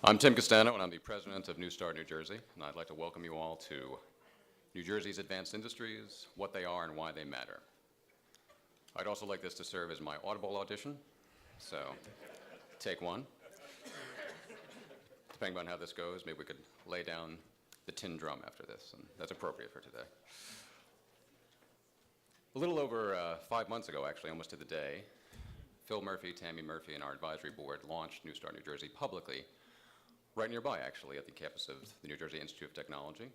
I'm Tim Castano, and I'm the president of New Start New Jersey, and I'd like to welcome you all to New Jersey's advanced industries, what they are and why they matter. I'd also like this to serve as my Audible audition, so take one. Depending on how this goes, maybe we could lay down the tin drum after this, and that's appropriate for today. A little over 5 months ago, actually, almost to the day, Phil Murphy, Tammy Murphy, and our advisory board launched New Start New Jersey publicly, right nearby, actually, at the campus of the New Jersey Institute of Technology.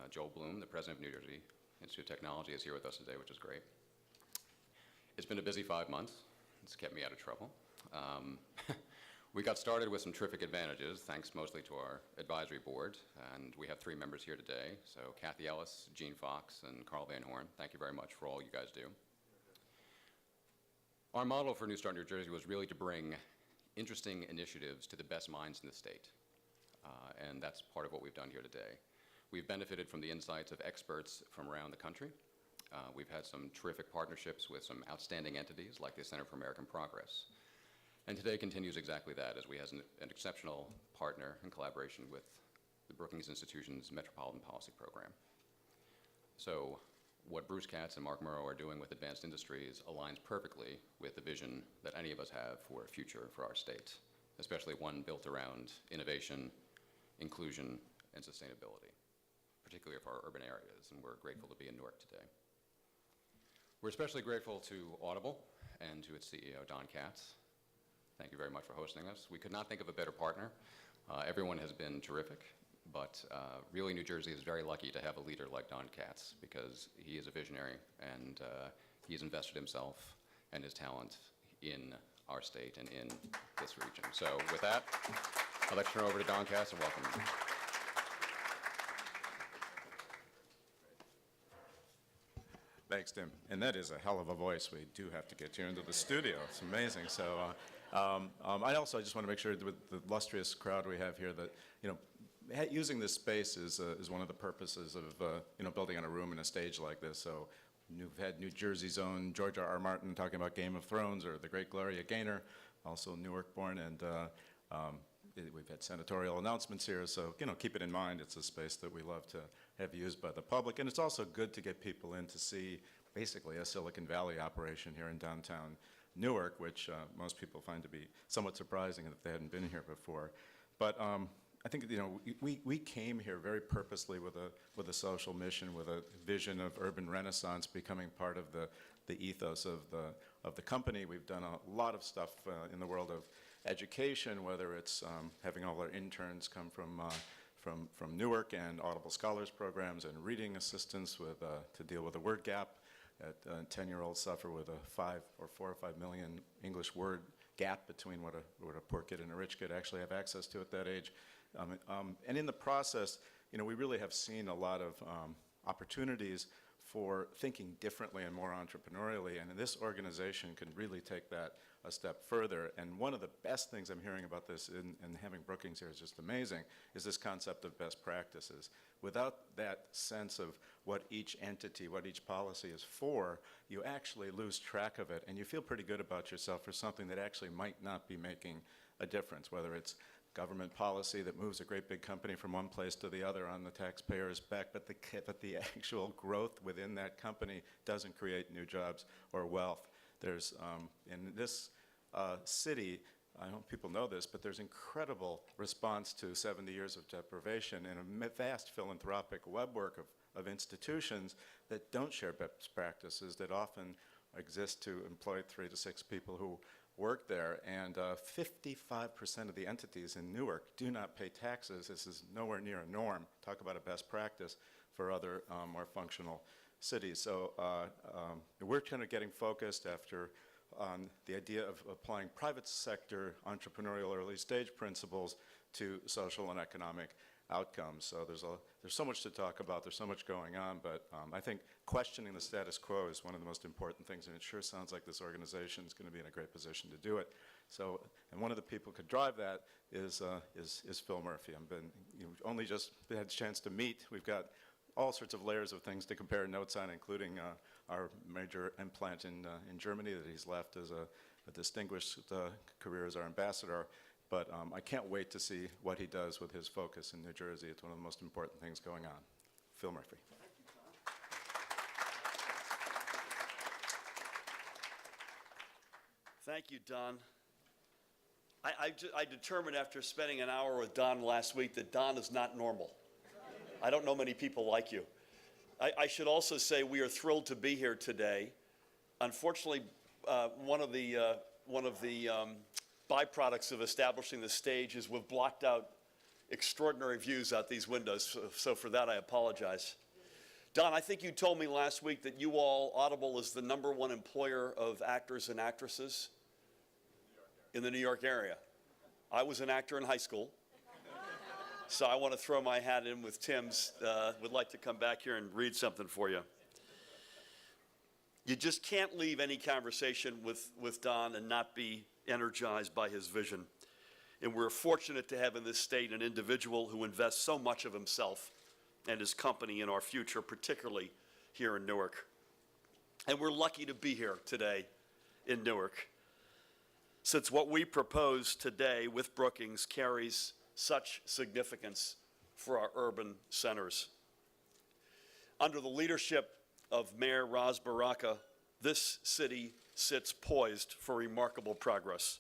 Joel Bloom, the president of New Jersey Institute of Technology, is here with us today, which is great. It's been a busy 5 months. It's kept me out of trouble. We got started with some terrific advantages, thanks mostly to our advisory board, and we have 3 members here today. So Kathy Ellis, Gene Fox, and Carl Van Horn, thank you very much for all you guys do. Our model for New Start New Jersey was really to bring interesting initiatives to the best minds in the state. And that's part of what we've done here today. We've benefited from the insights of experts from around the country. We've had some terrific partnerships with some outstanding entities like the Center for American Progress. And today continues exactly that, as we have an exceptional partner in collaboration with the Brookings Institution's Metropolitan Policy Program. So what Bruce Katz and Mark Murrow are doing with Advanced Industries aligns perfectly with the vision that any of us have for a future for our state, especially one built around innovation, inclusion, and sustainability, particularly for our urban areas, and we're grateful to be in Newark today. We're especially grateful to Audible and to its CEO, Don Katz. Thank you very much for hosting us. We could not think of a better partner. Everyone has been terrific, but really New Jersey is very lucky to have a leader like Don Katz, because he is a visionary and he's invested himself and his talent in our state and in this region. So with that, I'd like to turn over to Don Katz and welcome him. Thanks, Tim. And that is a hell of a voice. We do have to get you into the studio. It's amazing. So I just want to make sure with the illustrious crowd we have here that, using this space is one of the purposes of, building on a room and a stage like this. So you've had New Jersey's own George R.R. Martin talking about Game of Thrones, or the great Gloria Gaynor, also Newark born, and we've had senatorial announcements here, so keep it in mind. It's a space that we love to have used by the public, and it's also good to get people in to see basically a Silicon Valley operation here in downtown Newark, which most people find to be somewhat surprising if they hadn't been here before. But I think we came here very purposely with a social mission, with a vision of urban renaissance becoming part of the ethos of the company. We've done a lot of stuff in the world of education, whether it's having all our interns come from Newark, and Audible Scholars programs and reading assistance to deal with a word gap. 10-year-olds suffer with a 4 or 5 million English word gap between what a poor kid and a rich kid actually have access to at that age. And in the process, we really have seen a lot of opportunities for thinking differently and more entrepreneurially, and this organization can really take that a step further. And one of the best things I'm hearing about this, and having Brookings here is just amazing, is this concept of best practices. Without that sense of what each entity, what each policy is for, you actually lose track of it, and you feel pretty good about yourself for something that actually might not be making a difference, whether it's government policy that moves a great big company from one place to the other on the taxpayer's back, but the actual growth within that company doesn't create new jobs or wealth. There's, in this city, I don't know if people know this, but there's incredible response to 70 years of deprivation and a vast philanthropic webwork of institutions that don't share best practices, that often exist to employ 3 to 6 people who work there, and 55% of the entities in Newark do not pay taxes. This is nowhere near a norm. Talk about a best practice for other more functional cities. So we're kind of getting focused on the idea of applying private sector entrepreneurial early stage principles to social and economic outcomes. So there's so much to talk about. There's so much going on, but I think questioning the status quo is one of the most important things, and it sure sounds like this organization is going to be in a great position to do it. So, and one of the people who could drive that is Phil Murphy. Only just had a chance to meet. We've got all sorts of layers of things to compare notes on, including our major implant in Germany that he's left as a distinguished career as our ambassador. but I can't wait to see what he does with his focus in New Jersey. It's one of the most important things going on. Phil Murphy. Thank you, Don. I determined after spending an hour with Don last week that Don is not normal. I don't know many people like you. I should also say we are thrilled to be here today. Unfortunately, one of the byproducts of establishing the stage is we've blocked out extraordinary views out these windows, so for that I apologize. Don, I think you told me last week that you all, Audible, is the #1 employer of actors and actresses in the New York area. I was an actor in high school, so I want to throw my hat in with Tim's. Would like to come back here and read something for you. You just can't leave any conversation with Don and not be energized by his vision. And we're fortunate to have in this state an individual who invests so much of himself and his company in our future, particularly here in Newark. And we're lucky to be here today in Newark, since what we propose today with Brookings carries such significance for our urban centers. Under the leadership of Mayor Ras Baraka, this city sits poised for remarkable progress.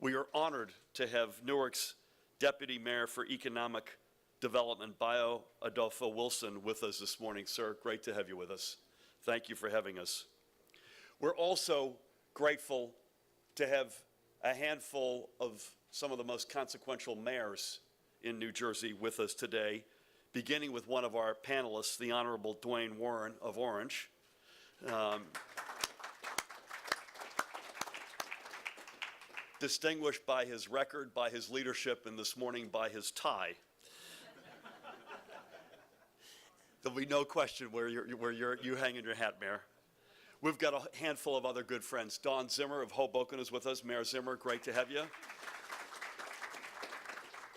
We are honored to have Newark's Deputy Mayor for Economic Development, Bayo Adolfo Wilson, with us this morning. Sir, great to have you with us. Thank you for having us. We're also grateful to have a handful of some of the most consequential mayors in New Jersey with us today, beginning with one of our panelists, the Honorable Dwayne Warren of Orange. Distinguished by his record, by his leadership, and this morning by his tie. There'll be no question where you hang in your hat, Mayor. We've got a handful of other good friends. Dawn Zimmer of Hoboken is with us. Mayor Zimmer, great to have you.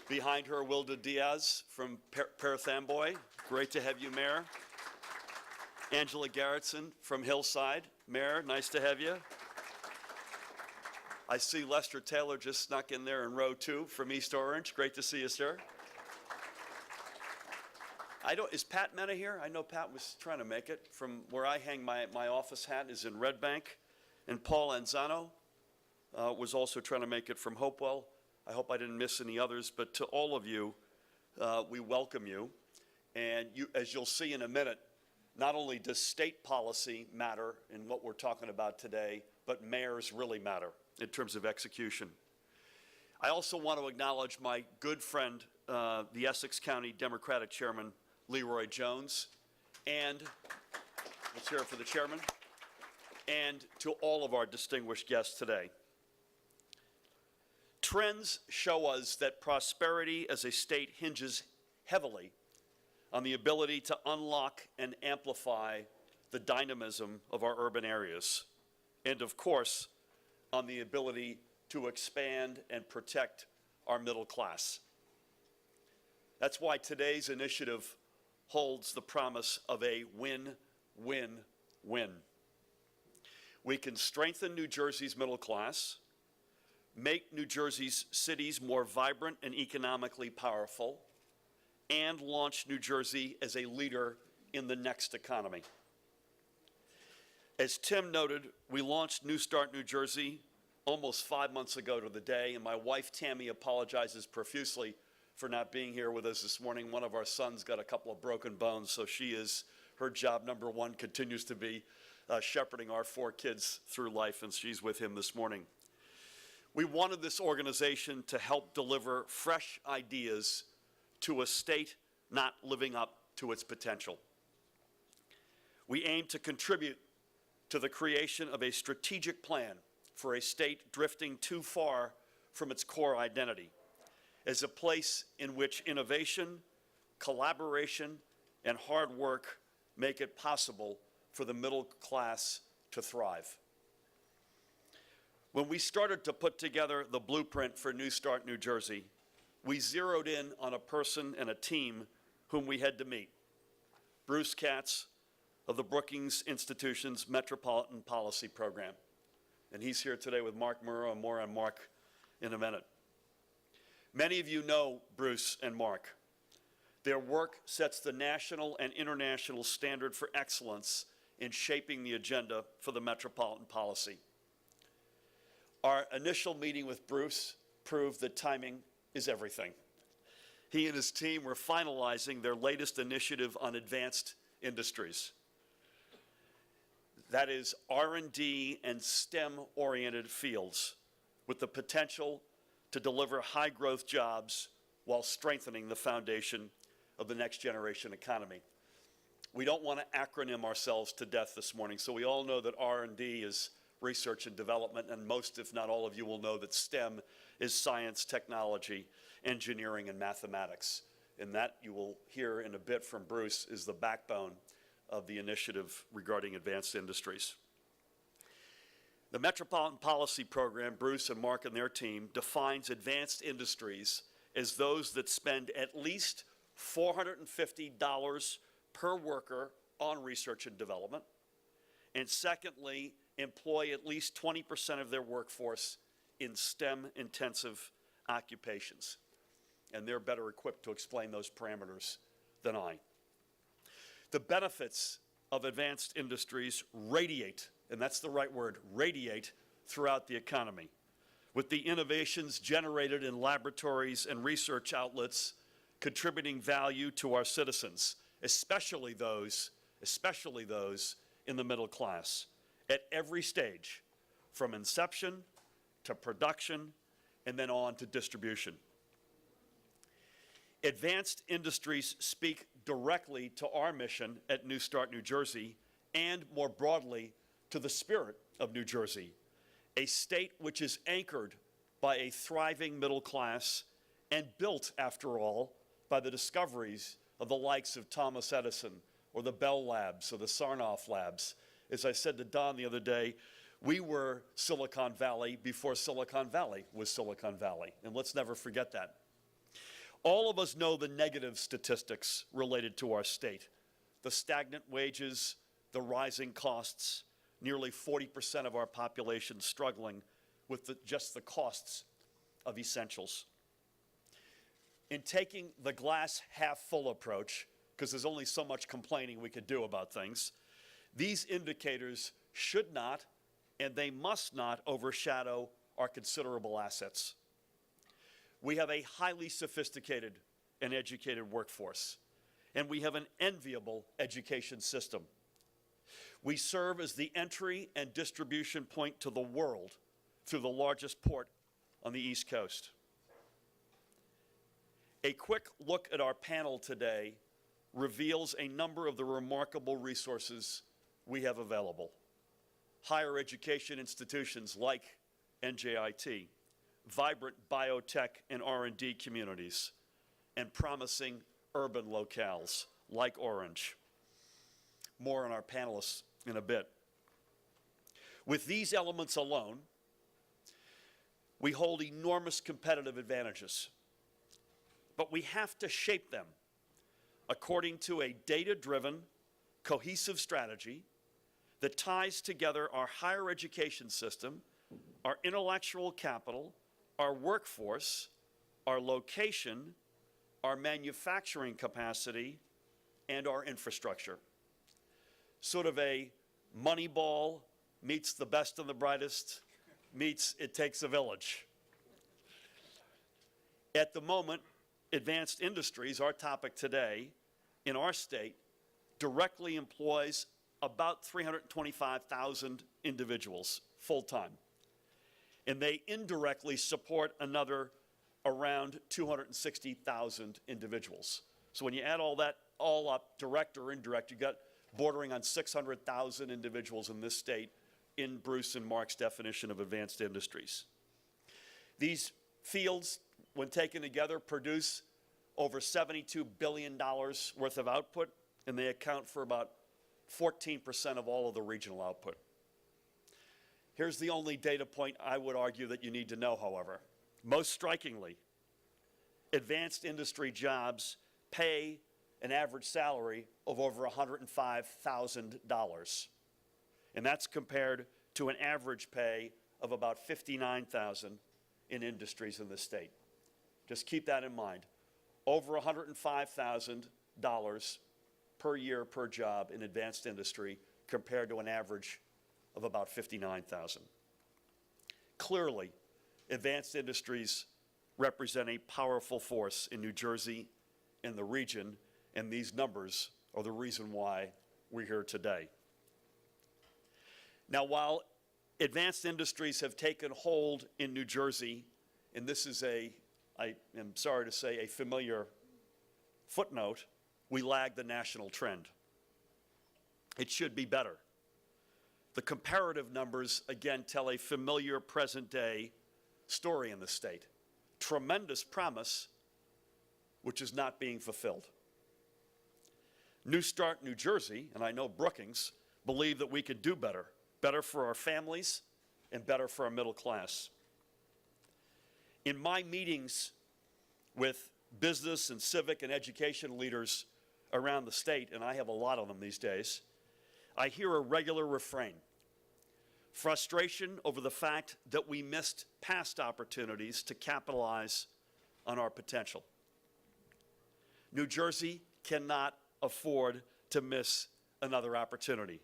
Behind her, Wilda Diaz from Perth Amboy. Great to have you, Mayor. Angela Garrettson from Hillside. Mayor, nice to have you. I see Lester Taylor just snuck in there in row 2 from East Orange. Great to see you, sir. Is Pat Mena here? I know Pat was trying to make it. From where I hang my office hat is in Red Bank. And Paul Anzano was also trying to make it from Hopewell. I hope I didn't miss any others, but to all of you, we welcome you. And as you'll see in a minute, not only does state policy matter in what we're talking about today, but mayors really matter in terms of execution. I also want to acknowledge my good friend, the Essex County Democratic Chairman, Leroy Jones, and let's hear it for the chairman, and to all of our distinguished guests today. Trends show us that prosperity as a state hinges heavily on the ability to unlock and amplify the dynamism of our urban areas, and of course, on the ability to expand and protect our middle class. That's why today's initiative holds the promise of a win-win-win. We can strengthen New Jersey's middle class, make New Jersey's cities more vibrant and economically powerful, and launch New Jersey as a leader in the next economy. As Tim noted, we launched New Start New Jersey almost 5 months ago to the day, and my wife Tammy apologizes profusely for not being here with us this morning. One of our sons got a couple of broken bones, so her job #1 continues to be shepherding our 4 kids through life, and she's with him this morning. We wanted this organization to help deliver fresh ideas to a state not living up to its potential. We aim to contribute to the creation of a strategic plan for a state drifting too far from its core identity, as a place in which innovation, collaboration, and hard work make it possible for the middle class to thrive. When we started to put together the blueprint for New Start New Jersey, we zeroed in on a person and a team whom we had to meet. Bruce Katz of the Brookings Institution's Metropolitan Policy Program. And he's here today with Mark Murrow, and more on Mark in a minute. Many of you know Bruce and Mark. Their work sets the national and international standard for excellence in shaping the agenda for the metropolitan policy. Our initial meeting with Bruce proved that timing is everything. He and his team were finalizing their latest initiative on advanced industries. That is R&D and STEM-oriented fields with the potential to deliver high-growth jobs while strengthening the foundation of the next generation economy. We don't want to acronym ourselves to death this morning, so we all know that R&D is research and development, and most, if not all of you, will know that STEM is science, technology, engineering, and mathematics. And that, you will hear in a bit from Bruce, is the backbone of the initiative regarding advanced industries. The Metropolitan Policy Program, Bruce and Mark and their team, defines advanced industries as those that spend at least $450 per worker on research and development, and secondly, employ at least 20% of their workforce in STEM-intensive occupations. And they're better equipped to explain those parameters than I. The benefits of advanced industries radiate, and that's the right word, radiate throughout the economy, with the innovations generated in laboratories and research outlets contributing value to our citizens, especially those in the middle class, at every stage, from inception to production and then on to distribution. Advanced industries speak directly to our mission at New Start New Jersey and more broadly to the spirit of New Jersey, a state which is anchored by a thriving middle class and built, after all, by the discoveries of the likes of Thomas Edison or the Bell Labs or the Sarnoff Labs. As I said to Don the other day, we were Silicon Valley before Silicon Valley was Silicon Valley, and let's never forget that. All of us know the negative statistics related to our state. The stagnant wages, the rising costs, nearly 40% of our population struggling with just the costs of essentials. In taking the glass half full approach, because there's only so much complaining we could do about things, these indicators should not and they must not overshadow our considerable assets. We have a highly sophisticated and educated workforce, and we have an enviable education system. We serve as the entry and distribution point to the world through the largest port on the East Coast. A quick look at our panel today reveals a number of the remarkable resources we have available. Higher education institutions like NJIT, vibrant biotech and R&D communities, and promising urban locales like Orange. More on our panelists in a bit. With these elements alone, we hold enormous competitive advantages, but we have to shape them according to a data-driven, cohesive strategy that ties together our higher education system, our intellectual capital, our workforce, our location, our manufacturing capacity, and our infrastructure. Sort of a Moneyball meets the best and the brightest, meets It Takes a Village. At the moment, advanced industries, our topic today, in our state, directly employs about 325,000 individuals full-time. And they indirectly support another around 260,000 individuals. So when you add all that all up, direct or indirect, you got bordering on 600,000 individuals in this state in Bruce and Mark's definition of advanced industries. These fields, when taken together, produce over $72 billion worth of output, and they account for about 14% of all of the regional output. Here's the only data point I would argue that you need to know, however. Most strikingly, advanced industry jobs pay an average salary of over $105,000. And that's compared to an average pay of about $59,000 in industries in the state. just keep that in mind, over $105,000 per year per job in advanced industry compared to an average of about $59,000. Clearly, advanced industries represent a powerful force in New Jersey and the region, and these numbers are the reason why we're here today. Now, while advanced industries have taken hold in New Jersey, and this is I am sorry to say, a familiar footnote, we lag the national trend. It should be better. The comparative numbers, again, tell a familiar present-day story in the state. Tremendous promise, which is not being fulfilled. New Start New Jersey, and I know Brookings, believe that we could do better, better for our families and better for our middle class. In my meetings with business and civic and education leaders around the state, and I have a lot of them these days, I hear a regular refrain: frustration over the fact that we missed past opportunities to capitalize on our potential. New Jersey cannot afford to miss another opportunity.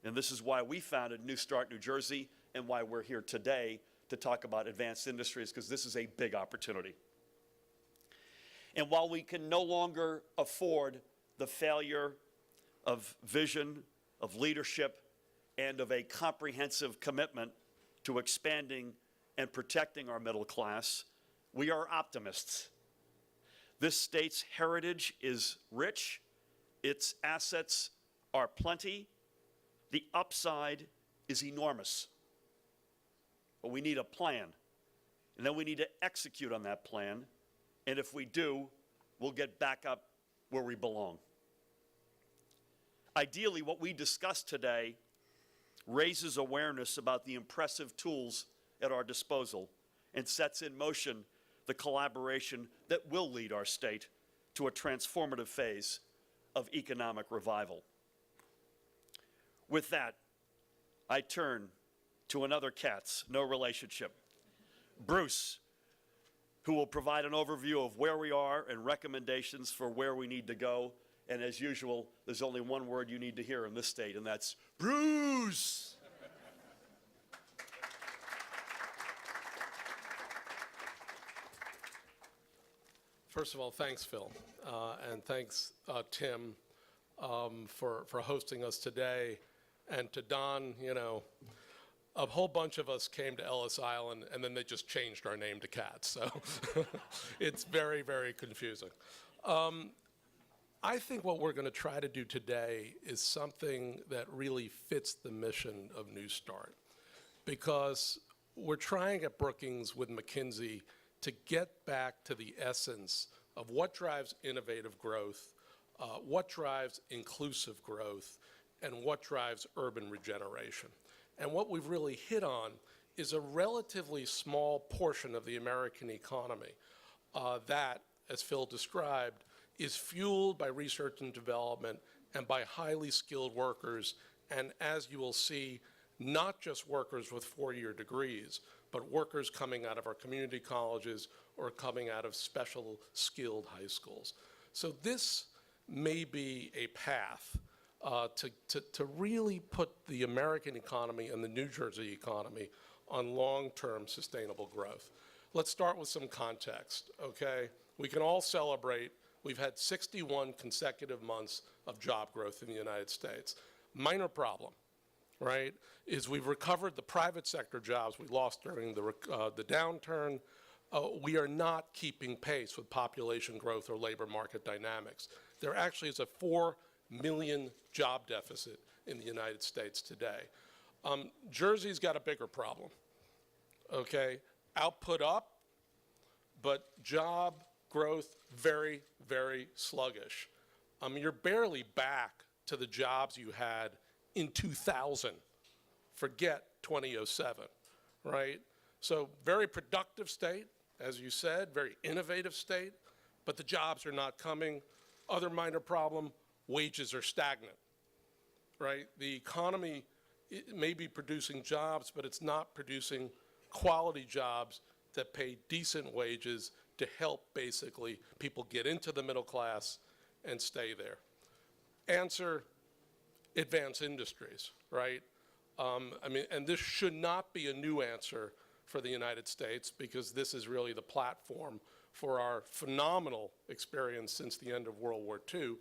And this is why we founded New Start New Jersey and why we're here today to talk about advanced industries, because this is a big opportunity. And while we can no longer afford the failure of vision, of leadership, and of a comprehensive commitment to expanding and protecting our middle class, we are optimists. This state's heritage is rich, its assets are plenty, the upside is enormous. But we need a plan, and then we need to execute on that plan, and if we do, we'll get back up where we belong. Ideally, what we discussed today raises awareness about the impressive tools at our disposal and sets in motion the collaboration that will lead our state to a transformative phase of economic revival. With that, I turn to another Katz, no relationship, Bruce, who will provide an overview of where we are and recommendations for where we need to go. And as usual, there's only one word you need to hear in this state, and that's Bruce. First of all, thanks, Phil, and thanks, Tim, for hosting us today. And to Don, you know, a whole bunch of us came to Ellis Island, and then they just changed our name to Katz, so it's very, very confusing. I think what we're going to try to do today is something that really fits the mission of New Start, because we're trying at Brookings with McKinsey to get back to the essence of what drives innovative growth, what drives inclusive growth, and what drives urban regeneration. And what we've really hit on is a relatively small portion of the American economy that, as Phil described, is fueled by research and development and by highly skilled workers, and as you will see, not just workers with four-year degrees, but workers coming out of our community colleges or coming out of special skilled high schools. So this may be a path to really put the American economy and the New Jersey economy on long-term sustainable growth. Let's start with some context, okay? We can all celebrate. We've had 61 consecutive months of job growth in the United States. Minor problem, right, is we've recovered the private sector jobs we lost during the downturn. We are not keeping pace with population growth or labor market dynamics. There actually is a 4 million job deficit in the United States today. Jersey's got a bigger problem, okay? Output up, but job growth very, very sluggish. You're barely back to the jobs you had in 2000. Forget 2007, right? So very productive state, as you said, very innovative state, but the jobs are not coming. Other minor problem, wages are stagnant, right? The economy may be producing jobs, but it's not producing quality jobs that pay decent wages to help basically people get into the middle class and stay there. Answer, advanced industries, right? I mean, and this should not be a new answer for the United States, because this is really the platform for our phenomenal experience since the end of World War II.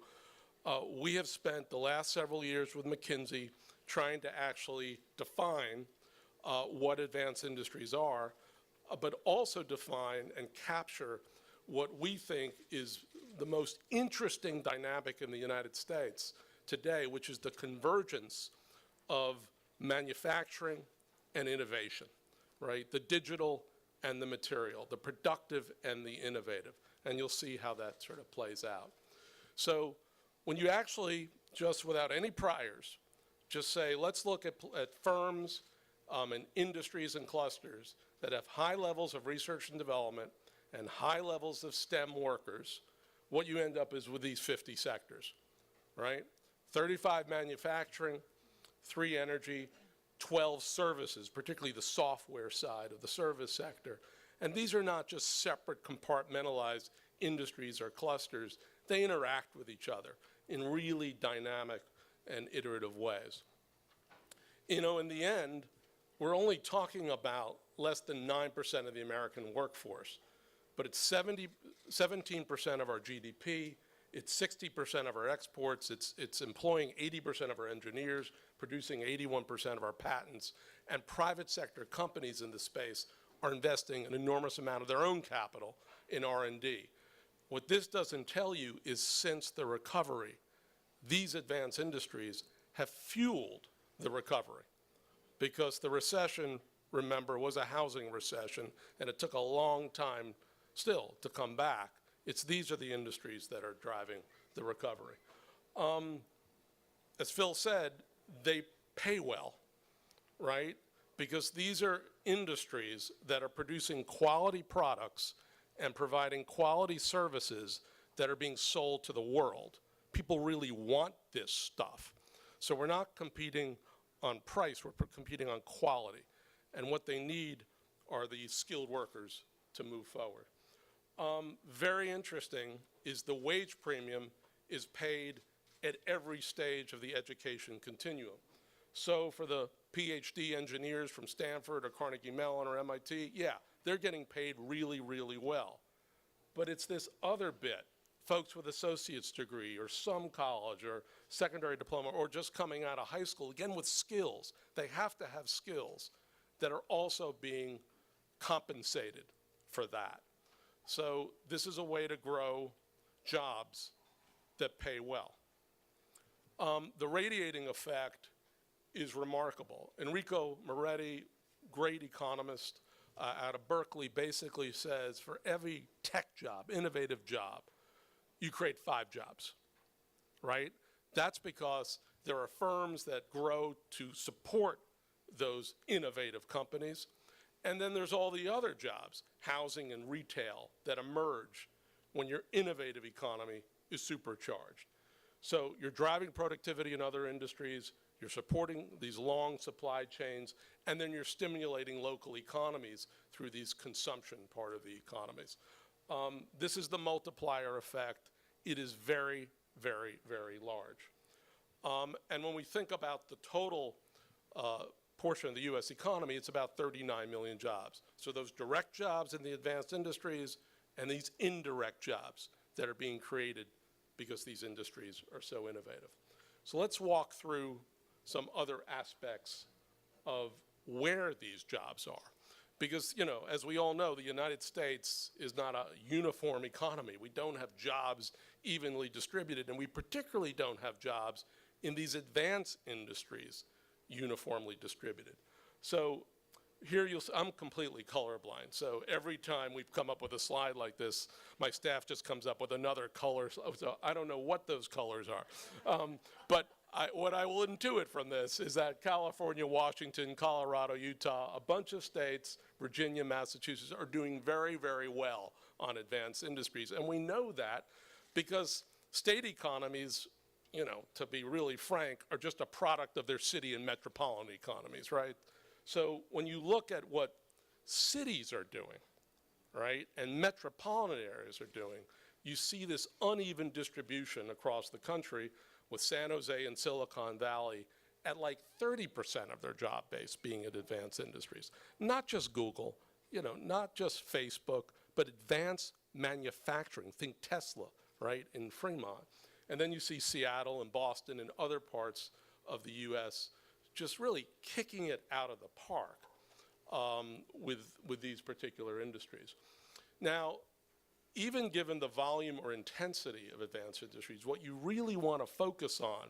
We have spent the last several years with McKinsey trying to actually define what advanced industries are, but also define and capture what we think is the most interesting dynamic in the United States today, which is the convergence of manufacturing and innovation, right? The digital and the material, the productive and the innovative. And you'll see how that sort of plays out. So when you actually, just without any priors, just say, let's look at firms and industries and clusters that have high levels of research and development and high levels of STEM workers, what you end up is with these 50 sectors, right? 35 manufacturing, 3 energy, 12 services, particularly the software side of the service sector. And these are not just separate compartmentalized industries or clusters. They interact with each other in really dynamic and iterative ways. You know, in the end, we're only talking about less than 9% of the American workforce, but it's 17% of our GDP, it's 60% of our exports, it's employing 80% of our engineers, producing 81% of our patents, and private sector companies in the space are investing an enormous amount of their own capital in R&D. What this doesn't tell you is since the recovery, these advanced industries have fueled the recovery, because the recession, remember, was a housing recession, and it took a long time still to come back. These are the industries that are driving the recovery. As Phil said, they pay well, right? Because these are industries that are producing quality products and providing quality services that are being sold to the world. People really want this stuff. So we're not competing on price, we're competing on quality. And what they need are these skilled workers to move forward. Very interesting is the wage premium is paid at every stage of the education continuum. So for the PhD engineers from Stanford or Carnegie Mellon or MIT, yeah, they're getting paid really, really well. But it's this other bit, folks with associate's degree or some college or secondary diploma or just coming out of high school, again with skills. They have to have skills that are also being compensated for that. So this is a way to grow jobs that pay well. The radiating effect is remarkable. Enrico Moretti, great economist out of Berkeley, basically says for every tech job, innovative job, you create 5 jobs, right? That's because there are firms that grow to support those innovative companies. And then there's all the other jobs, housing and retail, that emerge when your innovative economy is supercharged. So you're driving productivity in other industries, you're supporting these long supply chains, and then you're stimulating local economies through these consumption part of the economies. This is the multiplier effect. It is very, very, very large. And when we think about the total portion of the US economy, it's about 39 million jobs. So those direct jobs in the advanced industries and these indirect jobs that are being created because these industries are so innovative. So let's walk through some other aspects of where these jobs are. Because, you know, as we all know, the United States is not a uniform economy. We don't have jobs evenly distributed, and we particularly don't have jobs in these advanced industries uniformly distributed. So here I'm completely colorblind. So every time we've come up with a slide like this, my staff just comes up with another color. So I don't know what those colors are. But what I will intuit from this is that California, Washington, Colorado, Utah, a bunch of states, Virginia, Massachusetts, are doing very, very well on advanced industries. And we know that because state economies, you know, to be really frank, are just a product of their city and metropolitan economies, right? So when you look at what cities are doing, right? And metropolitan areas are doing. You see this uneven distribution across the country with San Jose and Silicon Valley at like 30% of their job base being in advanced industries. Not just Google, not just Facebook, but advanced manufacturing. Think Tesla, right, in Fremont. And then you see Seattle and Boston and other parts of the US just really kicking it out of the park with these particular industries. Now, even given the volume or intensity of advanced industries, what you really want to focus on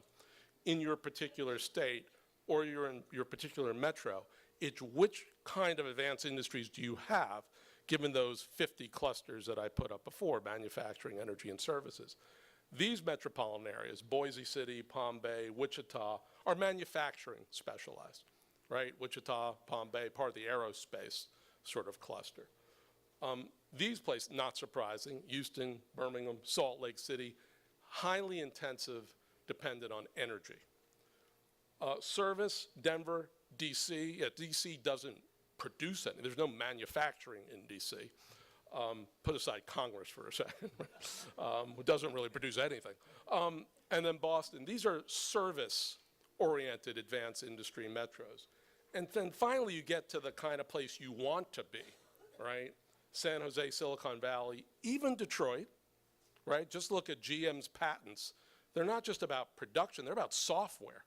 in your particular state or in your particular metro, it's which kind of advanced industries do you have, given those 50 clusters that I put up before, manufacturing, energy, and services. These metropolitan areas, Boise City, Palm Bay, Wichita, are manufacturing specialized, right? Wichita, Palm Bay, part of the aerospace sort of cluster. These places, not surprising, Houston, Birmingham, Salt Lake City, highly intensive, dependent on energy. Service, Denver, DC. Yeah, DC doesn't produce any. There's no manufacturing in DC. Put aside Congress for a second. It doesn't really produce anything. And then Boston. These are service-oriented advanced industry metros. And then finally you get to the kind of place you want to be, right? San Jose, Silicon Valley, even Detroit, right? Just look at GM's patents. They're not just about production, they're about software.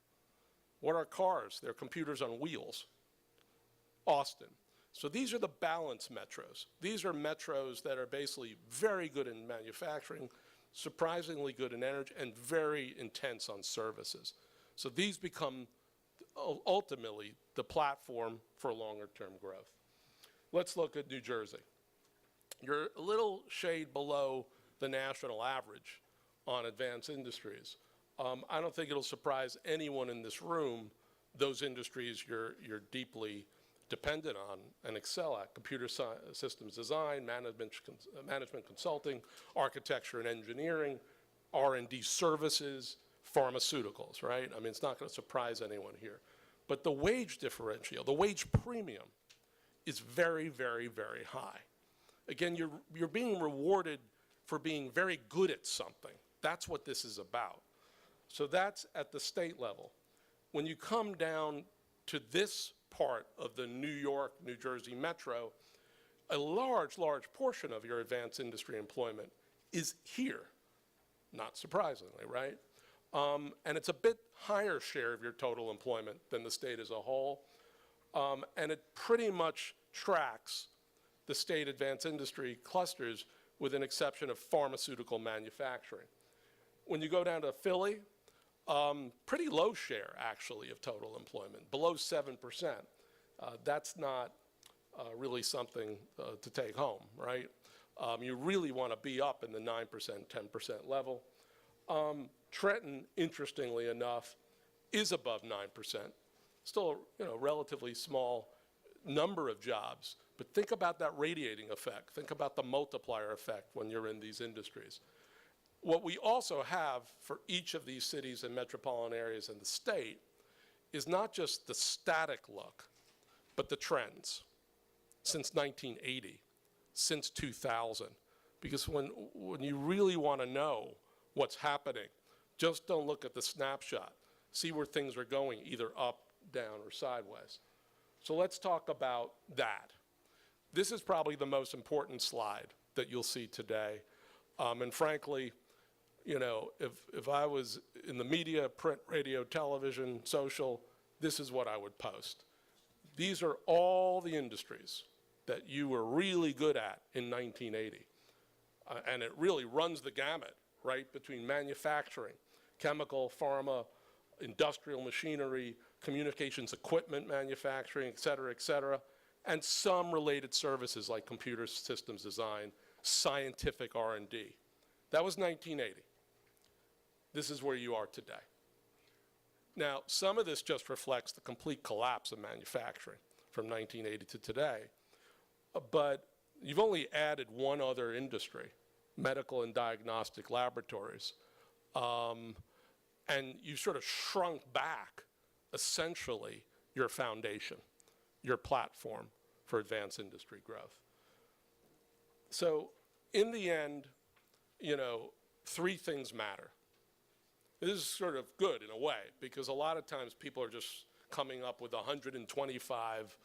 What are cars? They're computers on wheels. Austin. So these are the balanced metros. These are metros that are basically very good in manufacturing, surprisingly good in energy, and very intense on services. So these become ultimately the platform for longer-term growth. Let's look at New Jersey. You're a little shade below the national average on advanced industries. I don't think it'll surprise anyone in this room, those industries you're deeply dependent on and excel at: computer systems design, management consulting, architecture and engineering, R&D services, pharmaceuticals, right? I mean, it's not going to surprise anyone here. But the wage differential, the wage premium, is very, very, very high. Again, you're being rewarded for being very good at something. That's what this is about. So that's at the state level. When you come down to this part of the New York, New Jersey metro, a large, large portion of your advanced industry employment is here, not surprisingly, right? And it's a bit higher share of your total employment than the state as a whole. And it pretty much tracks the state advanced industry clusters with an exception of pharmaceutical manufacturing. When you go down to Philly, pretty low share, actually, of total employment, below 7%. That's not really something to take home, right? You really want to be up in the 9%, 10% level. Trenton, interestingly enough, is above 9%. Still a relatively small number of jobs, but think about that radiating effect. Think about the multiplier effect when you're in these industries. What we also have for each of these cities and metropolitan areas in the state is not just the static look, but the trends since 1980, since 2000. Because when you really want to know what's happening, just don't look at the snapshot. See where things are going, either up, down, or sideways. So let's talk about that. This is probably the most important slide that you'll see today. And frankly, if I was in the media, print, radio, television, social, this is what I would post. These are all the industries that you were really good at in 1980. And it really runs the gamut, right, between manufacturing, chemical, pharma, industrial machinery, communications equipment manufacturing, et cetera, and some related services like computer systems design, scientific R&D. That was 1980. This is where you are today. Now, some of this just reflects the complete collapse of manufacturing from 1980 to today, but you've only added one other industry, medical and diagnostic laboratories, and you've sort of shrunk back, essentially, your foundation, your platform for advanced industry growth. So in the end, you know, three things matter. This is sort of good in a way, because a lot of times people are just coming up with 125,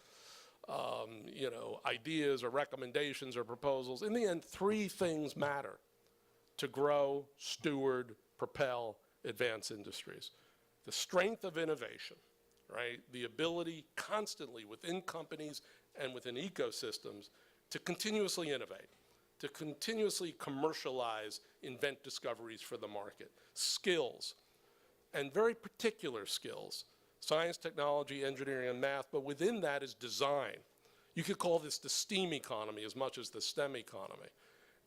you know, ideas or recommendations or proposals. In the end, three things matter to grow, steward, propel, advance industries. The strength of innovation, right? The ability constantly within companies and within ecosystems to continuously innovate, to continuously commercialize, invent discoveries for the market. Skills, and very particular skills, science, technology, engineering, and math, but within that is design. You could call this the STEAM economy as much as the STEM economy.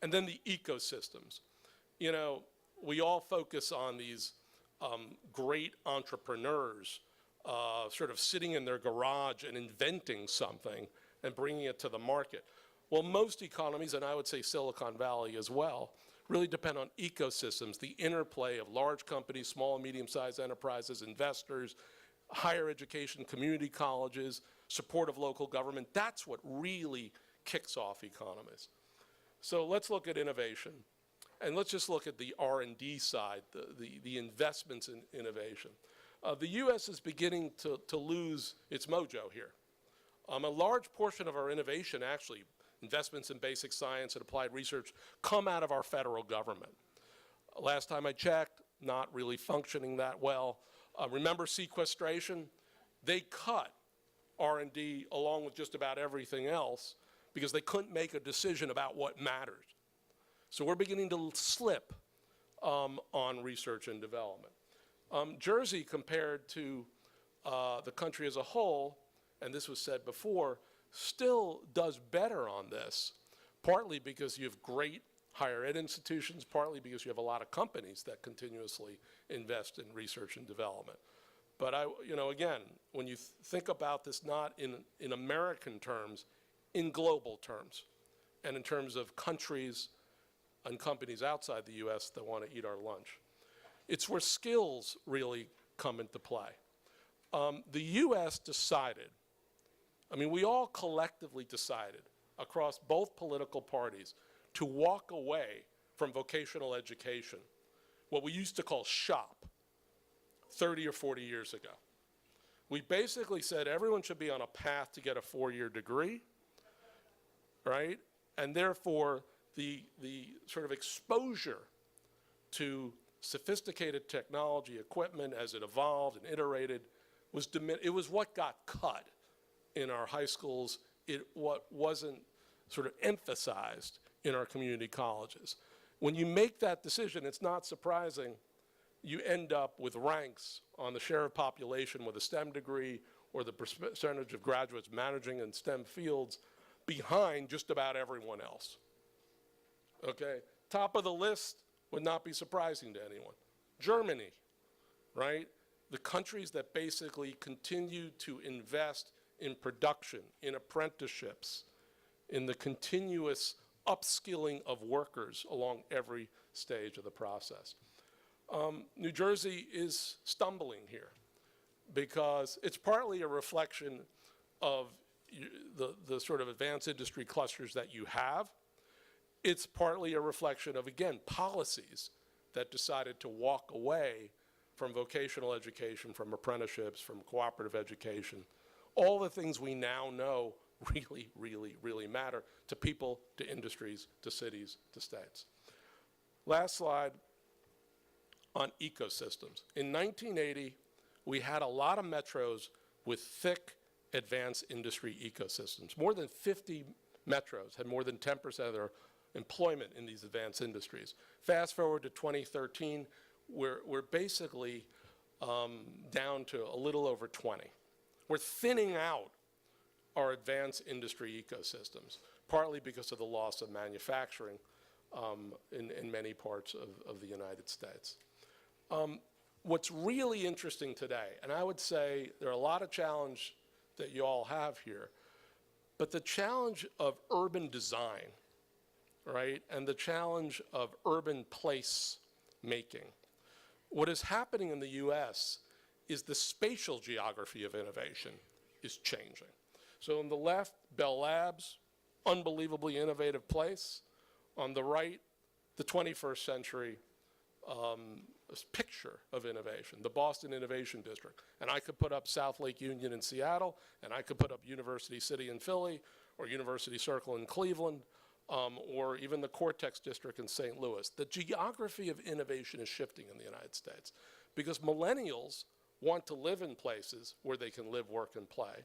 And then the ecosystems. You know, we all focus on these great entrepreneurs sort of sitting in their garage and inventing something and bringing it to the market. Well, most economies, and I would say Silicon Valley as well, really depend on ecosystems, the interplay of large companies, small and medium-sized enterprises, investors, higher education, community colleges, support of local government. That's what really kicks off economies. So let's look at innovation. And let's just look at the R&D side, the investments in innovation. The U.S. is beginning to lose its mojo here. A large portion of our innovation, actually, investments in basic science and applied research, come out of our federal government. Last time I checked, not really functioning that well. Remember sequestration? They cut R&D along with just about everything else because they couldn't make a decision about what matters. So we're beginning to slip on research and development. Jersey, compared to the country as a whole, and this was said before, still does better on this, partly because you have great higher ed institutions, partly because you have a lot of companies that continuously invest in research and development. But you know, again, when you think about this not in American terms, in global terms, and in terms of countries and companies outside the U.S. that want to eat our lunch. It's where skills really come into play. The U.S. decided, I mean, we all collectively decided across both political parties to walk away from vocational education, what we used to call SHOP, 30 or 40 years ago. We basically said everyone should be on a path to get a 4-year degree, right? And therefore, the sort of exposure to sophisticated technology, equipment as it evolved and iterated was it was what got cut in our high schools, what wasn't sort of emphasized in our community colleges. When you make that decision, it's not surprising you end up with ranks on the share of population with a STEM degree or the percentage of graduates managing in STEM fields behind just about everyone else. Okay, top of the list would not be surprising to anyone. Germany, right? The countries that basically continue to invest in production, in apprenticeships, in the continuous upskilling of workers along every stage of the process. New Jersey is stumbling here because it's partly a reflection of the sort of advanced industry clusters that you have. It's partly a reflection of, again, policies that decided to walk away from vocational education, from apprenticeships, from cooperative education, all the things we now know really, really, really matter to people, to industries, to cities, to states. Last slide on ecosystems. In 1980, we had a lot of metros with thick advanced industry ecosystems. More than 50 metros had more than 10% of their employment in these advanced industries. Fast forward to 2013, we're basically down to a little over 20. We're thinning out our advanced industry ecosystems, partly because of the loss of manufacturing in many parts of the United States. What's really interesting today, and I would say there are a lot of challenges that you all have here, but the challenge of urban design, right, and the challenge of urban place making. What is happening in the US is the spatial geography of innovation is changing. So on the left, Bell Labs, unbelievably innovative place. On the right, the 21st century picture of innovation, the Boston Innovation District. And I could put up South Lake Union in Seattle, and I could put up University City in Philly, or University Circle in Cleveland, or even the Cortex District in St. Louis. The geography of innovation is shifting in the United States because millennials want to live in places where they can live, work, and play.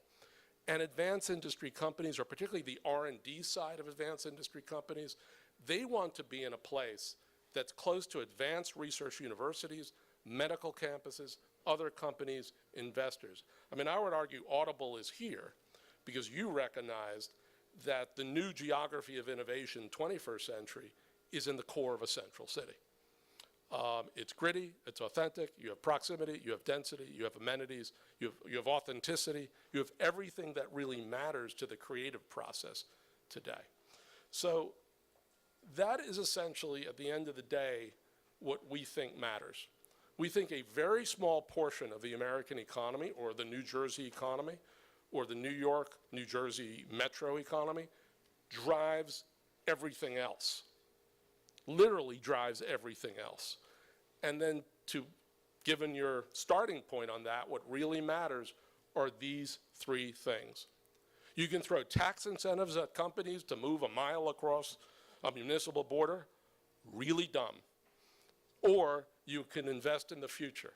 And advanced industry companies, or particularly the R&D side of advanced industry companies, they want to be in a place that's close to advanced research universities, medical campuses, other companies, investors. I mean, I would argue Audible is here because you recognized that the new geography of innovation, 21st century, is in the core of a central city. It's gritty, it's authentic, you have proximity, you have density, you have amenities, you have authenticity, you have everything that really matters to the creative process today. So that is essentially, at the end of the day, what we think matters. We think a very small portion of the American economy, or the New Jersey economy, or the New York, New Jersey metro economy, drives everything else. Literally drives everything else. And then given your starting point on that, what really matters are these three things. You can throw tax incentives at companies to move a mile across a municipal border, really dumb. Or you can invest in the future,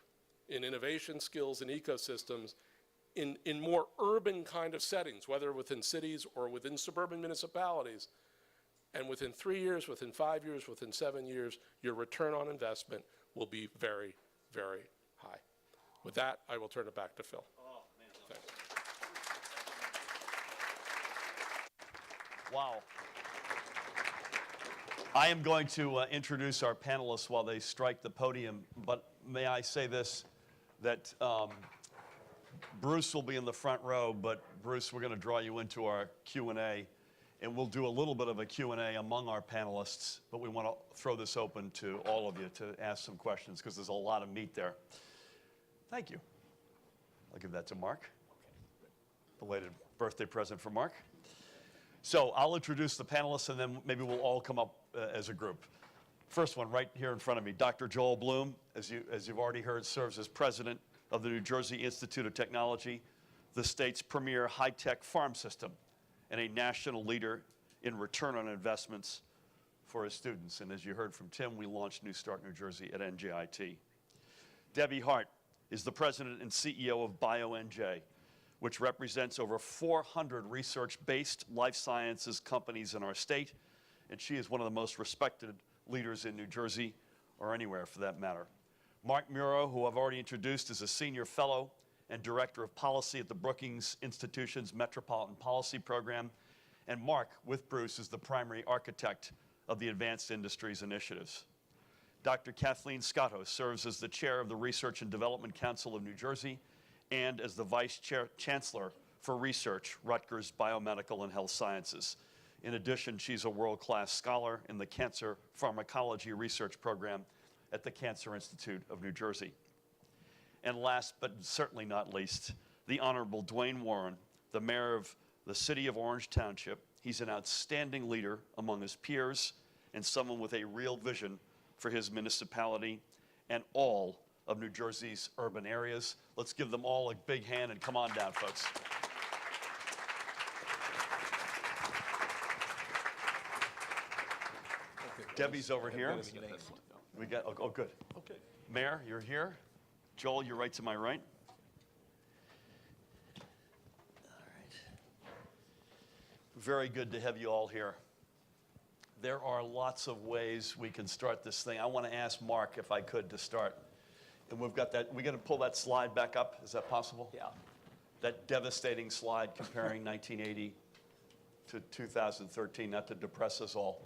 in innovation skills and ecosystems, in more urban kind of settings, whether within cities or within suburban municipalities. And within 3 years, within 5 years, within 7 years, your return on investment will be very, very high. With that, I will turn it back to Phil. Oh, man. Thanks. Wow. I am going to introduce our panelists while they strike the podium, but may I say this, that Bruce will be in the front row, but Bruce, we're going to draw you into our Q&A, and we'll do a little bit of a Q&A among our panelists, but we want to throw this open to all of you to ask some questions because there's a lot of meat there. Thank you. I'll give that to Mark. Belated birthday present for Mark. So I'll introduce the panelists, and then maybe we'll all come up as a group. First one right here in front of me, Dr. Joel Bloom, as you've already heard, serves as president of the New Jersey Institute of Technology, the state's premier high-tech farm system, and a national leader in return on investments for his students. And as you heard from Tim, we launched New Start New Jersey at NJIT. Debbie Hart is the president and CEO of BioNJ, which represents over 400 research-based life sciences companies in our state, and she is one of the most respected leaders in New Jersey, or anywhere for that matter. Mark Muro, who I've already introduced, is a senior fellow and director of policy at the Brookings Institution's Metropolitan Policy Program, and Mark, with Bruce, is the primary architect of the Advanced Industries Initiatives. Dr. Kathleen Scotto serves as the chair of the Research and Development Council of New Jersey and as the vice chancellor for research, Rutgers Biomedical and Health Sciences. In addition, she's a world-class scholar in the Cancer Pharmacology Research Program at the Cancer Institute of New Jersey. And last but certainly not least, the Honorable Dwayne Warren, the mayor of the city of Orange Township. He's an outstanding leader among his peers and someone with a real vision for his municipality and all of New Jersey's urban areas. Let's give them all a big hand and come on down, folks. Debbie's over here. We got, oh, good. Okay. Mayor, you're here. Joel, you're right to my right. All right. Very good to have you all here. There are lots of ways we can start this thing. I want to ask Mark, if I could, to start. And we've got that, we're going to pull that slide back up. Is that possible? Yeah. That devastating slide comparing 1980 to 2013, not to depress us all.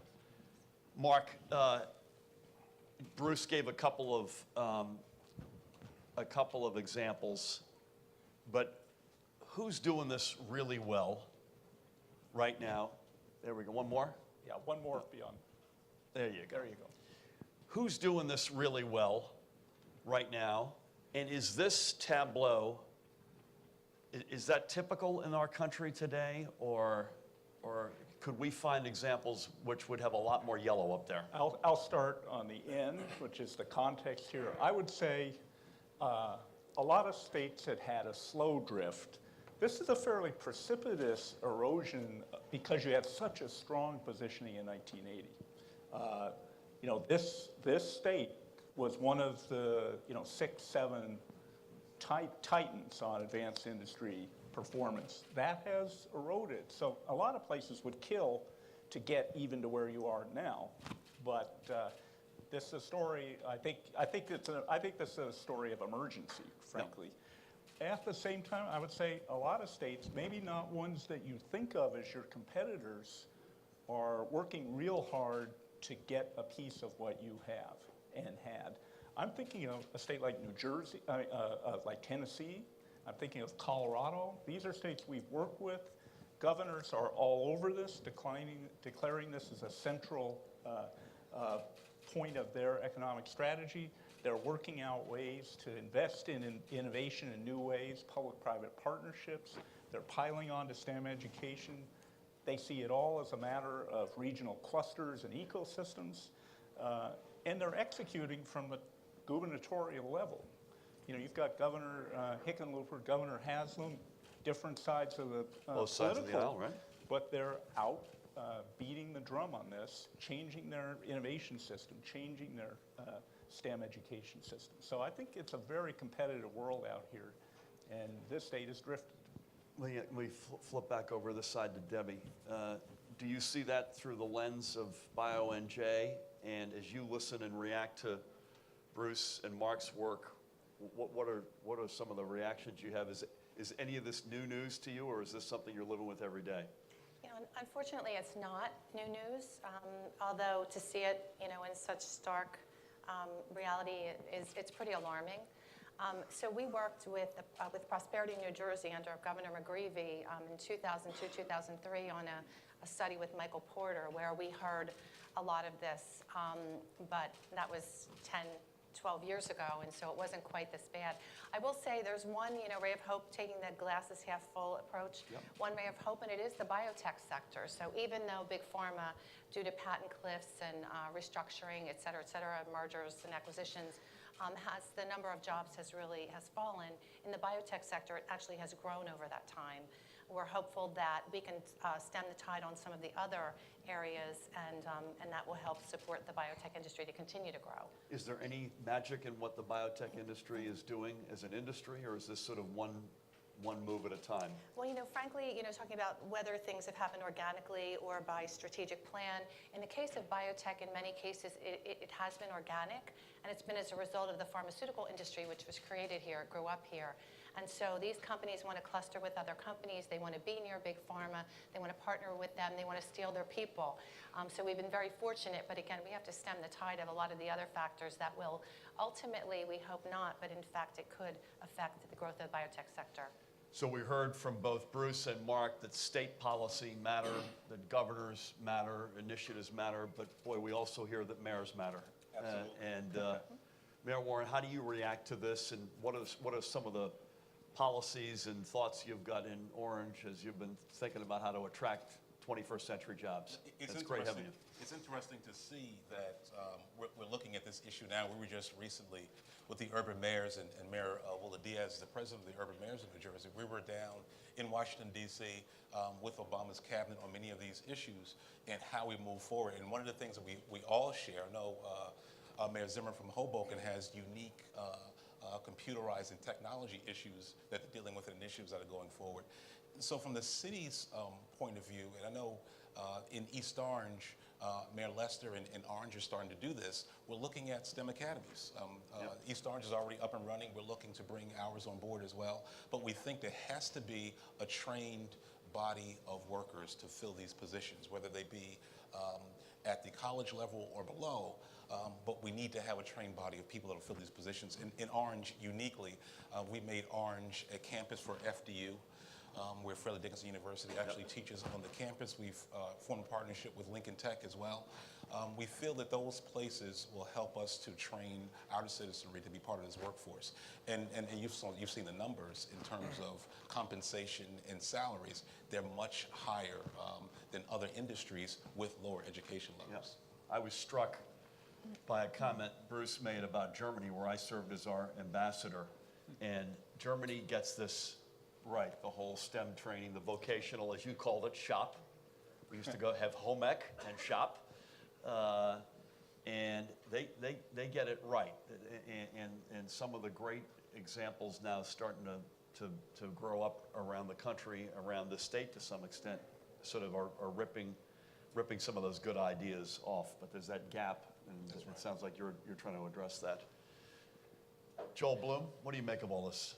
Mark, Bruce gave a couple of examples, but who's doing this really well right now? There we go. One more? Yeah, one more beyond. There you go. There you go. Who's doing this really well right now? And is this tableau, is that typical in our country today, or Or could we find examples which would have a lot more yellow up there? I'll start on the end, which is the context here. I would say a lot of states had had a slow drift. This is a fairly precipitous erosion because you had such a strong positioning in 1980. You know, this state was one of the 6, 7 titans on advanced industry performance. That has eroded. So a lot of places would kill to get even to where you are now. But this is a story. I think this is a story of emergency, frankly. At the same time, I would say a lot of states, maybe not ones that you think of as your competitors, are working real hard to get a piece of what you have and had. I'm thinking of a state like New Jersey, like Tennessee. I'm thinking of Colorado. These are states we've worked with. Governors are all over this, declaring this as a central point of their economic strategy. They're working out ways to invest in innovation in new ways, public-private partnerships. They're piling on to STEM education. They see it all as a matter of regional clusters and ecosystems. And they're executing from the gubernatorial level. You know, you've got Governor Hickenlooper, Governor Haslam, different sides of the Both sides of the aisle, right? But they're out beating the drum on this, changing their innovation system, changing their STEM education system. So I think it's a very competitive world out here, and this state has drifted. Let me flip back over this side to Debbie. Do you see that through the lens of BioNJ? And as you listen and react to Bruce and Mark's work, what are some of the reactions you have? Is any of this new news to you, or is this something you're living with every day? You know, unfortunately, it's not new news. Although to see it, you know, in such stark reality, it's pretty alarming. So we worked with Prosperity New Jersey under Governor McGreevey in 2002, 2003 on a study with Michael Porter where we heard a lot of this, but that was 10, 12 years ago, and so it wasn't quite this bad. I will say there's one, ray of hope, taking the glasses half full approach. Yep. One ray of hope, and it is the biotech sector. So even though Big Pharma, due to patent cliffs and restructuring, et cetera, mergers and acquisitions, the number of jobs has fallen. In the biotech sector, it actually has grown over that time. We're hopeful that we can stem the tide on some of the other areas, and that will help support the biotech industry to continue to grow. Is there any magic in what the biotech industry is doing as an industry, or is this sort of one move at a time? Well, frankly, talking about whether things have happened organically or by strategic plan, in the case of biotech, in many cases, it has been organic, and it's been as a result of the pharmaceutical industry, which was created here, grew up here. And so these companies want to cluster with other companies. They want to be near Big Pharma. They want to partner with them. They want to steal their people. So we've been very fortunate, but again, we have to stem the tide of a lot of the other factors that will ultimately, we hope not, but in fact it could affect the growth of the biotech sector. So we heard from both Bruce and Mark that state policy matter, that governors matter, initiatives matter, but boy, we also hear that mayors matter. Absolutely. Mayor Warren, how do you react to this, and what are some of the policies and thoughts you've got in Orange as you've been thinking about how to attract 21st century jobs? It's great having you. It's interesting to see that we're looking at this issue now. We were just recently with the urban mayors and Mayor Willa Diaz, the president of the urban mayors of New Jersey. We were down in Washington, D.C. With Obama's cabinet on many of these issues and how we move forward. And one of the things that we all share, I know Mayor Zimmer from Hoboken has unique computerized and technology issues that they're dealing with and initiatives that are going forward. So from the city's point of view, and I know in East Orange, Mayor Lester and Orange are starting to do this, we're looking at STEM academies. East Orange is already up and running. We're looking to bring ours on board as well. But we think there has to be a trained body of workers to fill these positions, whether they be at the college level or below. But we need to have a trained body of people that will fill these positions. In Orange, uniquely, we made Orange a campus for FDU. where Fairleigh Dickinson University actually teaches on the campus. We've formed a partnership with Lincoln Tech as well. We feel that those places will help us to train our citizenry to be part of this workforce. And you've seen the numbers in terms of compensation and salaries. They're much higher than other industries with lower education levels. Yes. I was struck by a comment Bruce made about Germany, where I served as our ambassador. And Germany gets this right, the whole STEM training, the vocational, as you called it, shop. We used to go have home ec and shop. And they get it right. And some of the great examples now starting to grow up around the country, around the state to some extent, sort of are ripping some of those good ideas off. But there's that gap, and it sounds like you're trying to address that. Joel Bloom, what do you make of all this?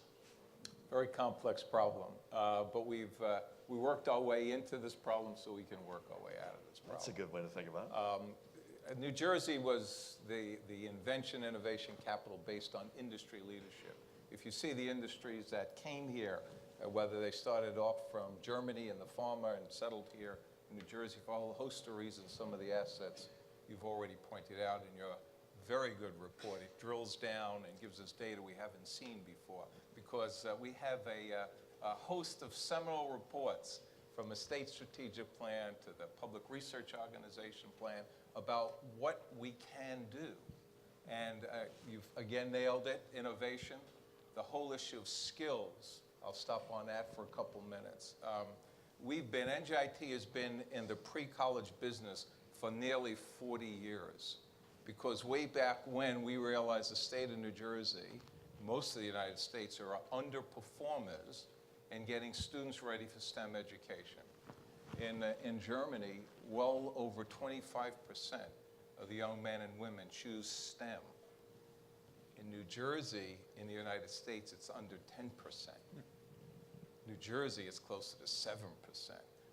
Very complex problem, but we worked our way into this problem so we can work our way out of this problem. That's a good way to think about it. New Jersey was the invention innovation capital based on industry leadership. If you see the industries that came here, whether they started off from Germany and the pharma and settled here in New Jersey for a whole host of reasons, some of the assets you've already pointed out in your very good report. It drills down and gives us data we haven't seen before, because we have a host of seminal reports from a state strategic plan to the public research organization plan about what we can do. And you've again nailed it, innovation, the whole issue of skills. I'll stop on that for a couple minutes. NJIT has been in the pre-college business for nearly 40 years. Because way back when we realized the state of New Jersey, most of the United States, are underperformers in getting students ready for STEM education. In Germany, well over 25% of the young men and women choose STEM. In New Jersey, in the United States, it's under 10%. New Jersey is closer to 7%.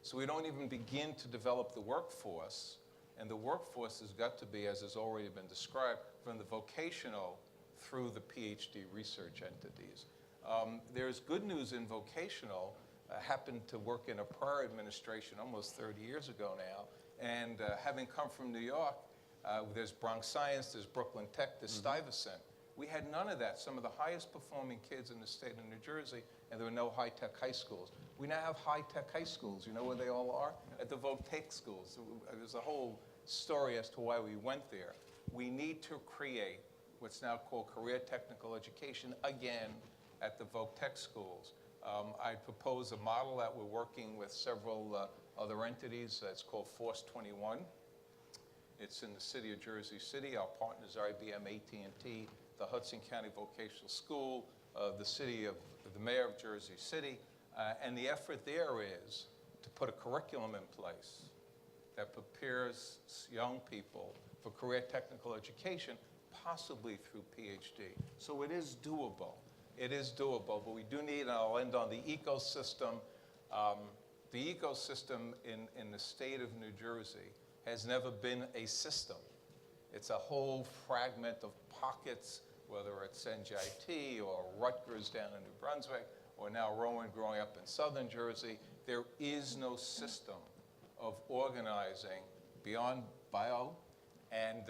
So we don't even begin to develop the workforce. And the workforce has got to be, as has already been described, from the vocational through the PhD research entities. There's good news in vocational. I happened to work in a prior administration almost 30 years ago now. And having come from New York, there's Bronx Science, there's Brooklyn Tech, there's Stuyvesant. We had none of that. Some of the highest performing kids in the state of New Jersey, and there were no high-tech high schools. We now have high-tech high schools. You know where they all are? At the Votech schools. There's a whole story as to why we went there. We need to create what's now called career technical education again at the Votech schools. I propose a model that we're working with several other entities. It's called Force 21. It's in the city of Jersey City. Our partners are IBM, AT&T, the Hudson County Vocational School, the mayor of Jersey City. And the effort there is to put a curriculum in place that prepares young people for career technical education, possibly through PhD. So it is doable. It is doable, but we do need, and I'll end on the ecosystem. The ecosystem in the state of New Jersey has never been a system. It's a whole fragment of pockets, whether it's NJIT or Rutgers down in New Brunswick, or now Rowan growing up in southern Jersey. There is no system of organizing beyond bio and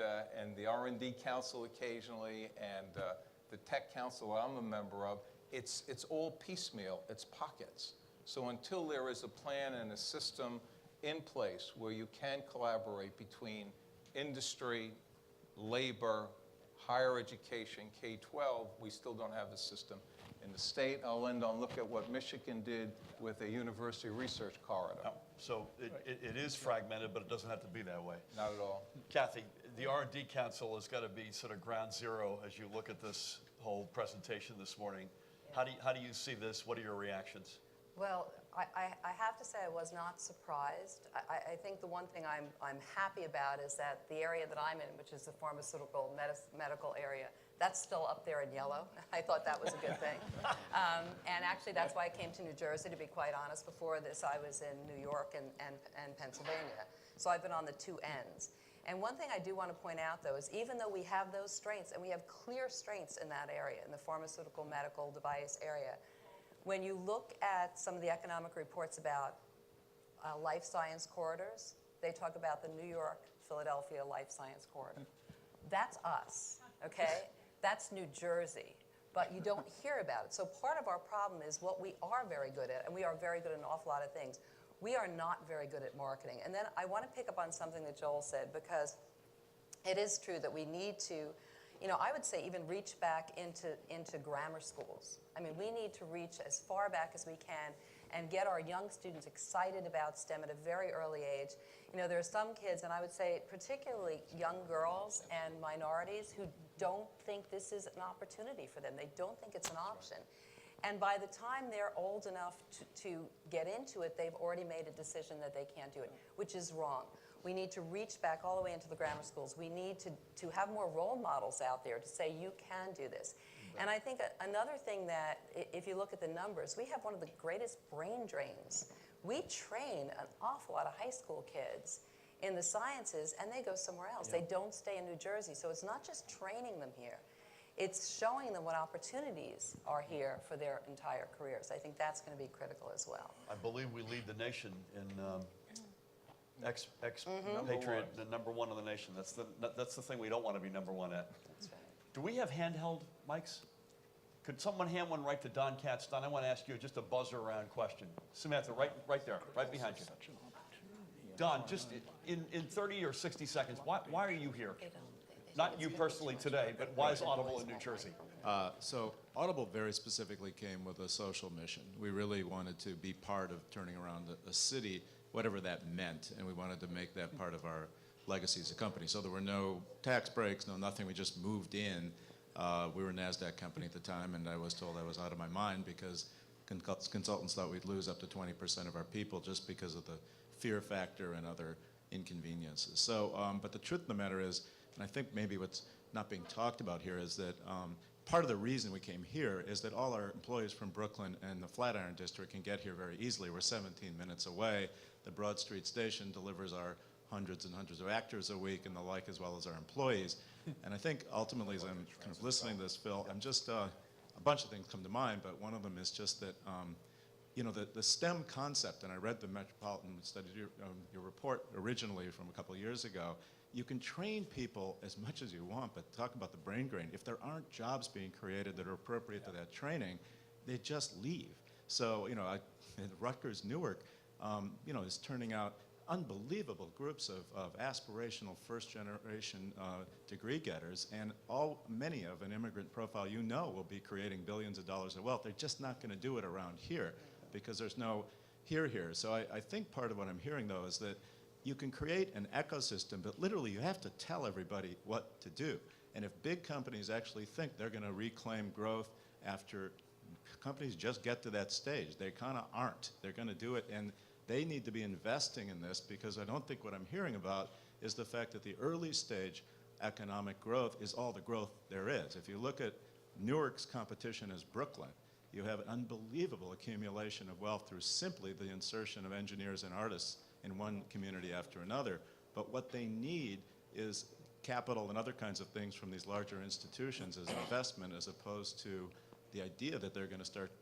the R&D Council occasionally and the Tech Council I'm a member of. It's all piecemeal, it's pockets. So until there is a plan and a system in place where you can collaborate between industry, labor, higher education, K-12, we still don't have a system in the state. I'll end on look at what Michigan did with a university research corridor. So it is fragmented, but it doesn't have to be that way. Not at all. Kathy, the R&D Council has got to be sort of ground zero as you look at this whole presentation this morning. How do you see this? What are your reactions? Well, I have to say I was not surprised. I think the one thing I'm happy about is that the area that I'm in, which is the pharmaceutical medical area, that's still up there in yellow. I thought that was a good thing. And actually, that's why I came to New Jersey, to be quite honest. Before this, I was in New York and Pennsylvania. So I've been on the two ends. And one thing I do want to point out, though, is even though we have those strengths, and we have clear strengths in that area, in the pharmaceutical medical device area, When you look at some of the economic reports about life science corridors, they talk about the New York, Philadelphia life science corridor. That's us, okay? That's New Jersey, but you don't hear about it. So part of our problem is what we are very good at, and we are very good at an awful lot of things. We are not very good at marketing. And then I want to pick up on something that Joel said, because it is true that we need to, I would say even reach back into grammar schools. I mean, we need to reach as far back as we can and get our young students excited about STEM at a very early age. There are some kids, and I would say particularly young girls and minorities, who don't think this is an opportunity for them. They don't think it's an option. And by the time they're old enough to get into it, they've already made a decision that they can't do it, which is wrong. We need to reach back all the way into the grammar schools. We need to have more role models out there to say, you can do this. And I think another thing that, if you look at the numbers, we have one of the greatest brain drains. We train an awful lot of high school kids in the sciences, and they go somewhere else. They don't stay in New Jersey. So it's not just training them here. It's showing them what opportunities are here for their entire careers. I think that's going to be critical as well. I believe we lead the nation in expatriate, the number one in the nation. That's the thing we don't want to be number one at. That's right. Do we have handheld mics? Could someone hand one right to Don Katz? Don, I want to ask you just a buzzer-around question. Samantha, right there, right behind you. Don, just in 30 or 60 seconds, why are you here? Not you personally today, but why is Audible in New Jersey? So Audible very specifically came with a social mission. We really wanted to be part of turning around a city, whatever that meant, and we wanted to make that part of our legacy as a company. So there were no tax breaks, no nothing. We just moved in. We were a NASDAQ company at the time, and I was told I was out of my mind because consultants thought we'd lose up to 20% of our people just because of the fear factor and other inconveniences. So, but the truth of the matter is, and I think maybe what's not being talked about here is that part of the reason we came here is that all our employees from Brooklyn and the Flatiron District can get here very easily. We're 17 minutes away. The Broad Street Station delivers our hundreds and hundreds of actors a week and the like, as well as our employees. And I think ultimately, as I'm kind of listening to this, Phil, I'm just, a bunch of things come to mind, but one of them is just that, the STEM concept, and I read the Metropolitan Study, your report originally from a couple of years ago. You can train people as much as you want, but talk about the brain drain. If there aren't jobs being created that are appropriate to that training, they just leave. So, Rutgers Newark, is turning out unbelievable groups of aspirational first-generation degree getters, and many of an immigrant profile will be creating billions of dollars of wealth. They're just not going to do it around here because there's no here. So I think part of what I'm hearing, though, is that you can create an ecosystem, but literally you have to tell everybody what to do. And if big companies actually think they're going to reclaim growth after companies just get to that stage, they kind of aren't. They're going to do it, and they need to be investing in this, because I don't think what I'm hearing about is the fact that the early stage economic growth is all the growth there is. If you look at Newark's competition as Brooklyn, you have an unbelievable accumulation of wealth through simply the insertion of engineers and artists in one community after another. But what they need is capital and other kinds of things from these larger institutions as investment, as opposed to the idea that they're going to start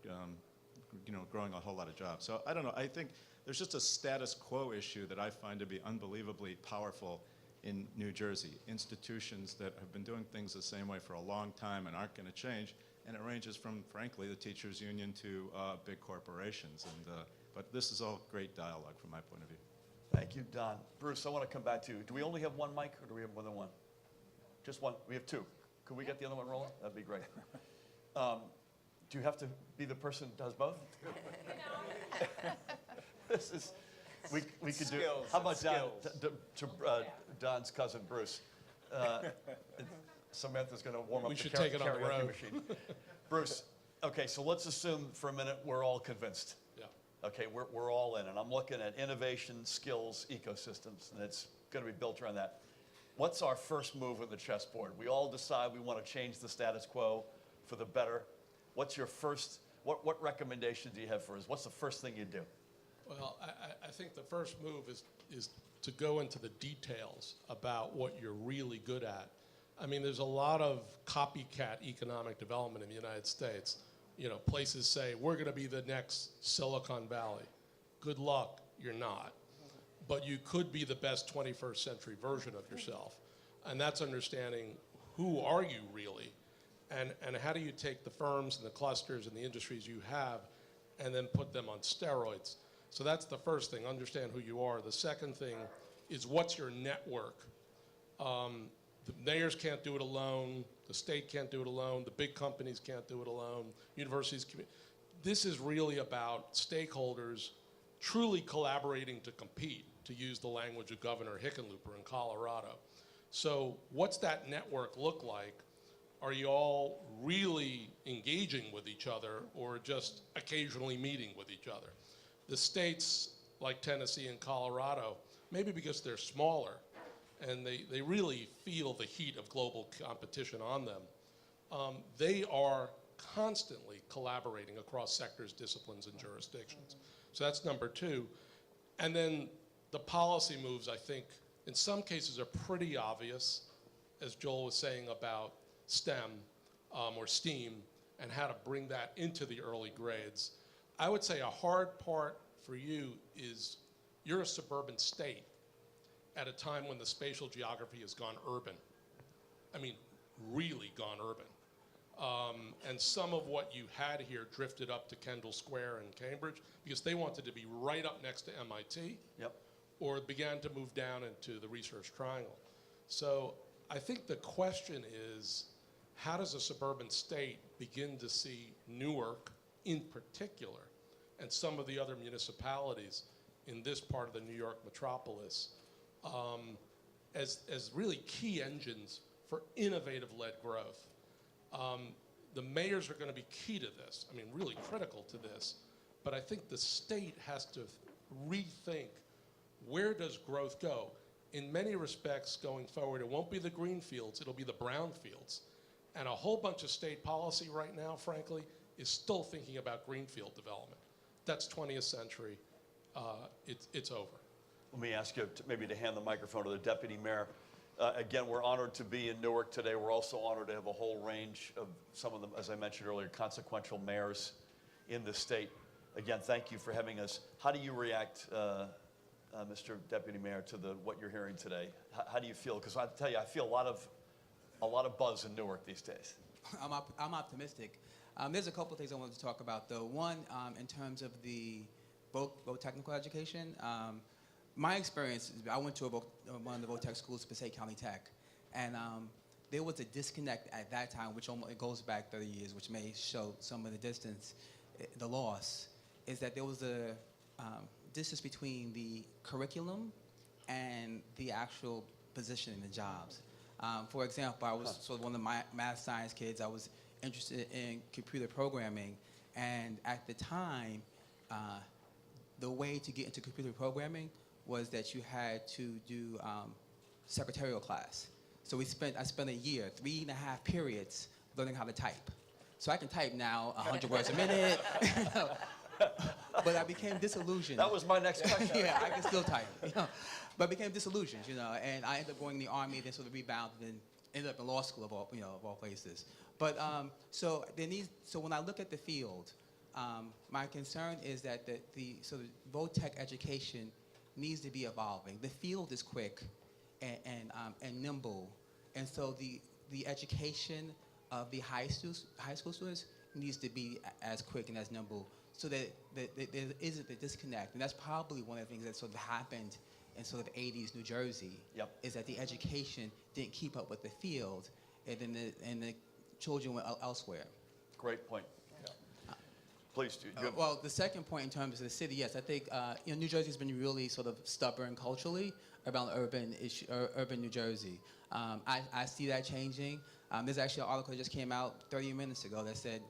growing a whole lot of jobs. So I don't know. I think there's just a status quo issue that I find to be unbelievably powerful in New Jersey. Institutions that have been doing things the same way for a long time and aren't going to change. And it ranges from, frankly, the teachers' union to big corporations. But this is all great dialogue from my point of view. Thank you, Don. Bruce, I want to come back to you. Do we only have one mic, or do we have more than one? Just one. We have two. Could we get the other one rolling? That'd be great. Do you have to be the person that does both? This is, we could do. How about Don's cousin, Bruce? Samantha's going to warm up the karaoke machine. Bruce, okay, so let's assume for a minute we're all convinced. Yeah. Okay, we're all in, and I'm looking at innovation, skills, ecosystems, and it's going to be built around that. What's our first move on the chessboard? We all decide we want to change the status quo for the better. What's your first, what recommendation do you have for us? What's the first thing you do? Well, I think the first move is to go into the details about what you're really good at. I mean, there's a lot of copycat economic development in the United States. places say, we're going to be the next Silicon Valley. Good luck, you're not. But you could be the best 21st century version of yourself. And that's understanding who are you really, and how do you take the firms and the clusters and the industries you have and then put them on steroids. So that's the first thing, understand who you are. The second thing is what's your network? The mayors can't do it alone, the state can't do it alone, the big companies can't do it alone, universities. This is really about stakeholders truly collaborating to compete, to use the language of Governor Hickenlooper in Colorado. So what's that network look like? Are you all really engaging with each other or just occasionally meeting with each other? The states like Tennessee and Colorado, maybe because they're smaller and they really feel the heat of global competition on them, they are constantly collaborating across sectors, disciplines, and jurisdictions. So that's number two. And then the policy moves, I think, in some cases are pretty obvious, as Joel was saying about STEM or STEAM and how to bring that into the early grades. I would say a hard part for you is you're a suburban state at a time when the spatial geography has gone urban. I mean, really gone urban. And some of what you had here drifted up to Kendall Square in Cambridge because they wanted to be right up next to MIT. Yep. Or began to move down into the Research Triangle. So I think the question is, how does a suburban state begin to see Newark in particular, and some of the other municipalities in this part of the New York metropolis, as really key engines for innovative-led growth? The mayors are going to be key to this, I mean, really critical to this, but I think the state has to rethink, where does growth go? In many respects, going forward, it won't be the green fields, it'll be the brown fields. And a whole bunch of state policy right now, frankly, is still thinking about greenfield development. That's 20th century. It's over. Let me ask you maybe to hand the microphone to the deputy mayor. Again, we're honored to be in Newark today. We're also honored to have a whole range of some of them, as I mentioned earlier, consequential mayors in the state. Again, thank you for having us. How do you react, Mr. Deputy Mayor, to what you're hearing today? How do you feel? Because I tell you, I feel a lot of buzz in Newark these days. I'm optimistic. There's a couple of things I wanted to talk about, though. One, in terms of the voc technical education, my experience, I went to one of the voc tech schools, Passaic County Tech, and there was a disconnect at that time, which it goes back 30 years, which may show some of the distance, the loss, is that there was a distance between the curriculum and the actual position in the jobs. For example, I was sort of one of the math science kids. I was interested in computer programming, and at the time, the way to get into computer programming was that you had to do secretarial class. So I spent a year, 3.5 periods, learning how to type. So I can type now 100 words a minute. But I became disillusioned. That was my next question. Yeah, I can still type. But I became disillusioned, and I ended up going in the Army, then sort of rebounded, and ended up in law school of all places. But so when I look at the field, my concern is that the sort of voc tech education needs to be evolving. The field is quick and nimble, and so the education of the high school students needs to be as quick and as nimble, so that there isn't the disconnect. And that's probably one of the things that sort of happened in sort of 80s New Jersey. Yep. Is that the education didn't keep up with the field, and then the children went elsewhere. Great point. Please, do you have... Well, the second point in terms of the city, yes, I think New Jersey's been really sort of stubborn culturally about urban New Jersey. I see that changing. There's actually an article that just came out 30 minutes ago that said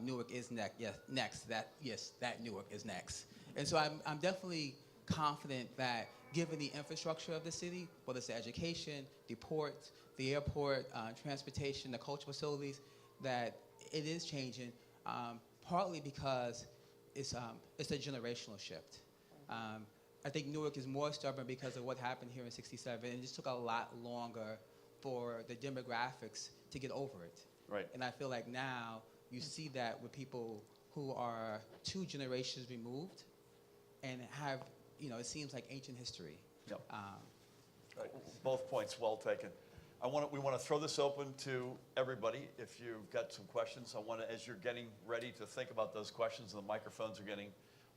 Newark is next. Yes, next. That Newark is next. And so I'm definitely confident that given the infrastructure of the city, whether it's the education, the ports, the airport, transportation, the cultural facilities, that it is changing. Partly because it's a generational shift. I think Newark is more stubborn because of what happened here in '67. It just took a lot longer for the demographics to get over it. Right. And I feel like now you see that with people who are 2 generations removed and have, it seems like ancient history. Yep. Right. Both points well taken. We want to throw this open to everybody. If you've got some questions, as you're getting ready to think about those questions, and the microphones are getting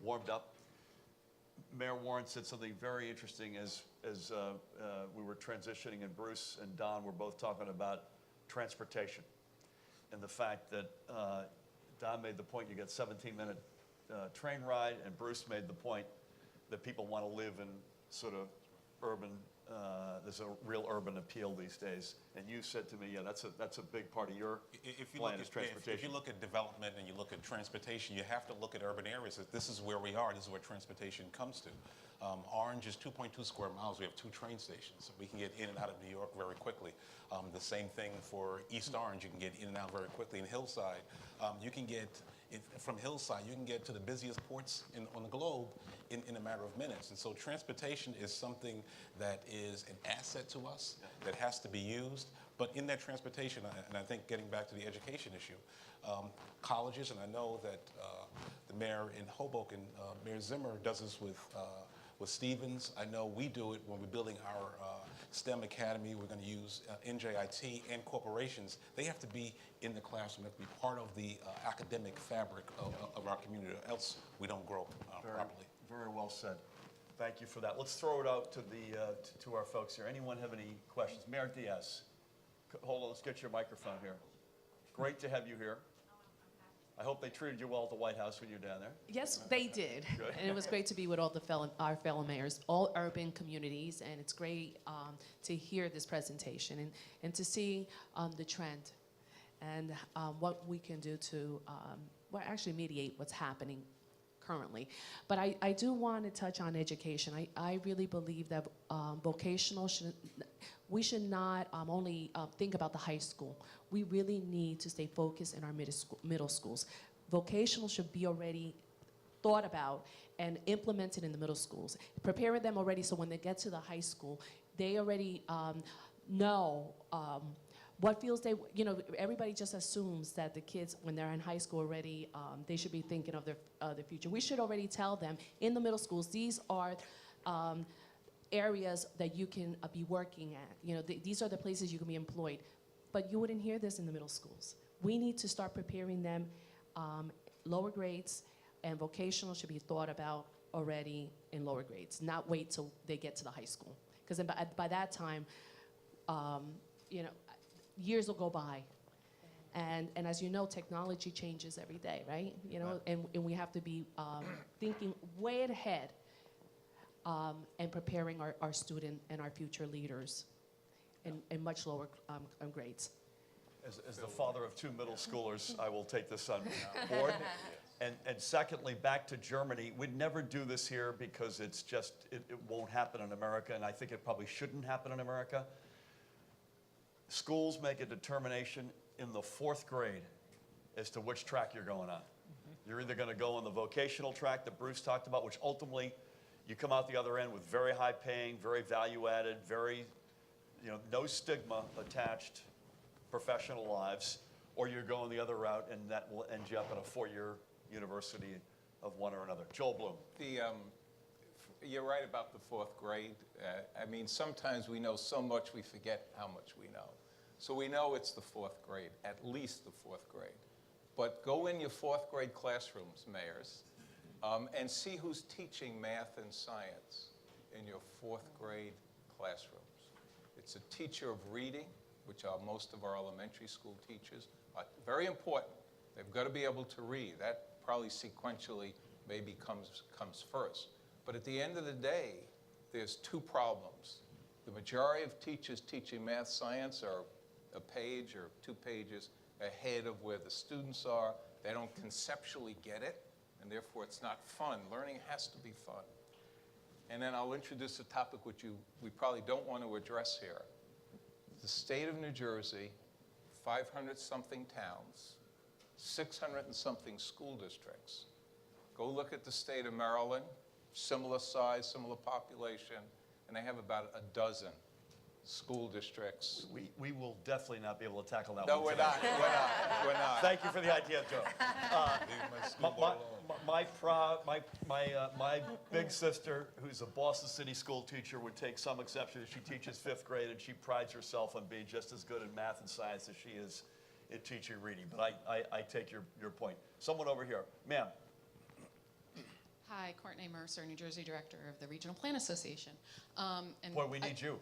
warmed up, Mayor Warren said something very interesting as we were transitioning, and Bruce and Don were both talking about transportation and the fact that Don made the point you get 17-minute train ride, and Bruce made the point that people want to live in sort of urban, there's a real urban appeal these days. And you said to me, yeah, that's a big part of your plan is transportation. If you look at development and you look at transportation, you have to look at urban areas. This is where we are. This is where transportation comes to. Orange is 2.2 square miles. We have 2 train stations. We can get in and out of New York very quickly. The same thing for East Orange. You can get in and out very quickly. In Hillside, you can get, from Hillside, you can get to the busiest ports on the globe in a matter of minutes. And so transportation is something that is an asset to us that has to be used. But in that transportation, and I think getting back to the education issue, colleges, and I know that the mayor in Hoboken, Mayor Zimmer, does this with Stevens. I know we do it when we're building our STEM Academy. We're going to use NJIT and corporations. They have to be in the classroom, they have to be part of the academic fabric of our community, or else we don't grow properly. Very well said. Thank you for that. Let's throw it out to to our folks here. Anyone have any questions? Mayor Diaz, hold on, let's get your microphone here. Great to have you here. I hope they treated you well at the White House when you were down there. Yes, they did. Good. And it was great to be with all our fellow mayors, all urban communities, and it's great to hear this presentation and to see the trend and what we can do to, actually mediate what's happening currently. But I do want to touch on education. I really believe that vocational we should not only think about the high school. We really need to stay focused in our middle schools. Vocational should be already thought about and implemented in the middle schools, preparing them already so when they get to the high school, they already know what fields they, everybody just assumes that the kids, when they're in high school already, they should be thinking of their future. We should already tell them in the middle schools, these are areas that you can be working at. These are the places you can be employed. But you wouldn't hear this in the middle schools. We need to start preparing them. Lower grades and vocational should be thought about already in lower grades, not wait till they get to the high school. Because by that time, years will go by. And as you know, technology changes every day, right? And we have to be thinking way ahead and preparing our student and our future leaders in much lower grades. As the father of 2 middle schoolers, I will take this on board. And secondly, back to Germany, we'd never do this here because it's just, it won't happen in America, and I think it probably shouldn't happen in America. Schools make a determination in the 4th grade as to which track you're going on. You're either going to go on the vocational track that Bruce talked about, which ultimately you come out the other end with very high paying, very value added, very, no stigma attached professional lives, or you're going the other route and that will end you up in a 4-year university of one or another. Joel Bloom. You're right about the 4th grade. Sometimes we know so much we forget how much we know. So we know it's the 4th grade, at least the 4th grade. But go in your 4th grade classrooms, mayors, and see who's teaching math and science in your 4th grade classrooms. It's a teacher of reading, which are most of our elementary school teachers. Very important. They've got to be able to read. That probably sequentially maybe comes first. But at the end of the day, there's 2 problems. The majority of teachers teaching math, science are a page or 2 pages ahead of where the students are. They don't conceptually get it, and therefore it's not fun. Learning has to be fun. And then I'll introduce a topic which we probably don't want to address here. The state of New Jersey, 500-something towns, 600 and something school districts. Go look at the state of Maryland, similar size, similar population, and they have about a dozen school districts. We will definitely not be able to tackle that No, one we're today. not. We're not. Thank you for the idea, Joe. Leave my school board alone. My big sister, who's a Boston City school teacher, would take some exception. She teaches 5th grade, and she prides herself on being just as good in math and science as she is in teaching reading. But I take your point. Someone over here. Ma'am. Hi, Courtney Mercer, New Jersey Director of the Regional Plan Association. And Boy, we need you.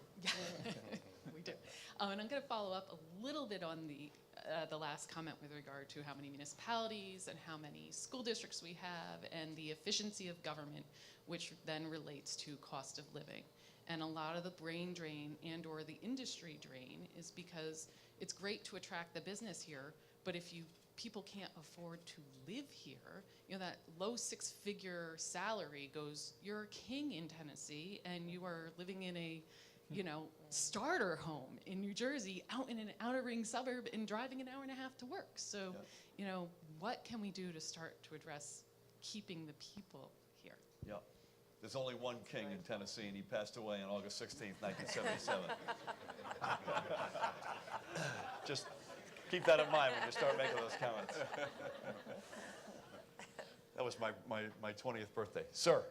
we do. And I'm going to follow up a little bit on the last comment with regard to how many municipalities and how many school districts we have and the efficiency of government, which then relates to cost of living. And a lot of the brain drain and or the industry drain is because it's great to attract the business here, but if people can't afford to live here, that low 6-figure salary goes, you're a king in Tennessee and you are living in a starter home in New Jersey out in an outer ring suburb and driving an hour and a half to work. So, what can we do to start to address keeping the people here? Yeah. There's only one king in Tennessee, and he passed away on August 16th, 1977. Just keep that in mind when you start making those comments. That was my 20th birthday. Sir.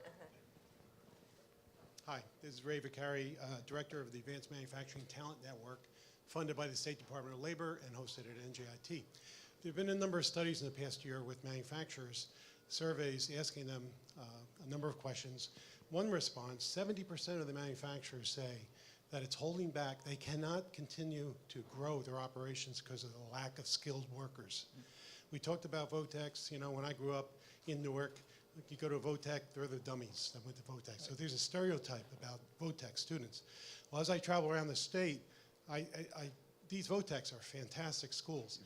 Hi, this is Ray Vicari, Director of the Advanced Manufacturing Talent Network, funded by the State Department of Labor and hosted at NJIT. There have been a number of studies in the past year with manufacturers, surveys asking them a number of questions. One response, 70% of the manufacturers say that it's holding back. They cannot continue to grow their operations because of the lack of skilled workers. We talked about Votex. When I grew up in Newark, you go to a Votech, they're the dummies that went to Votech. So there's a stereotype about Votech students. Well, as I travel around the state, these Votechs are fantastic schools.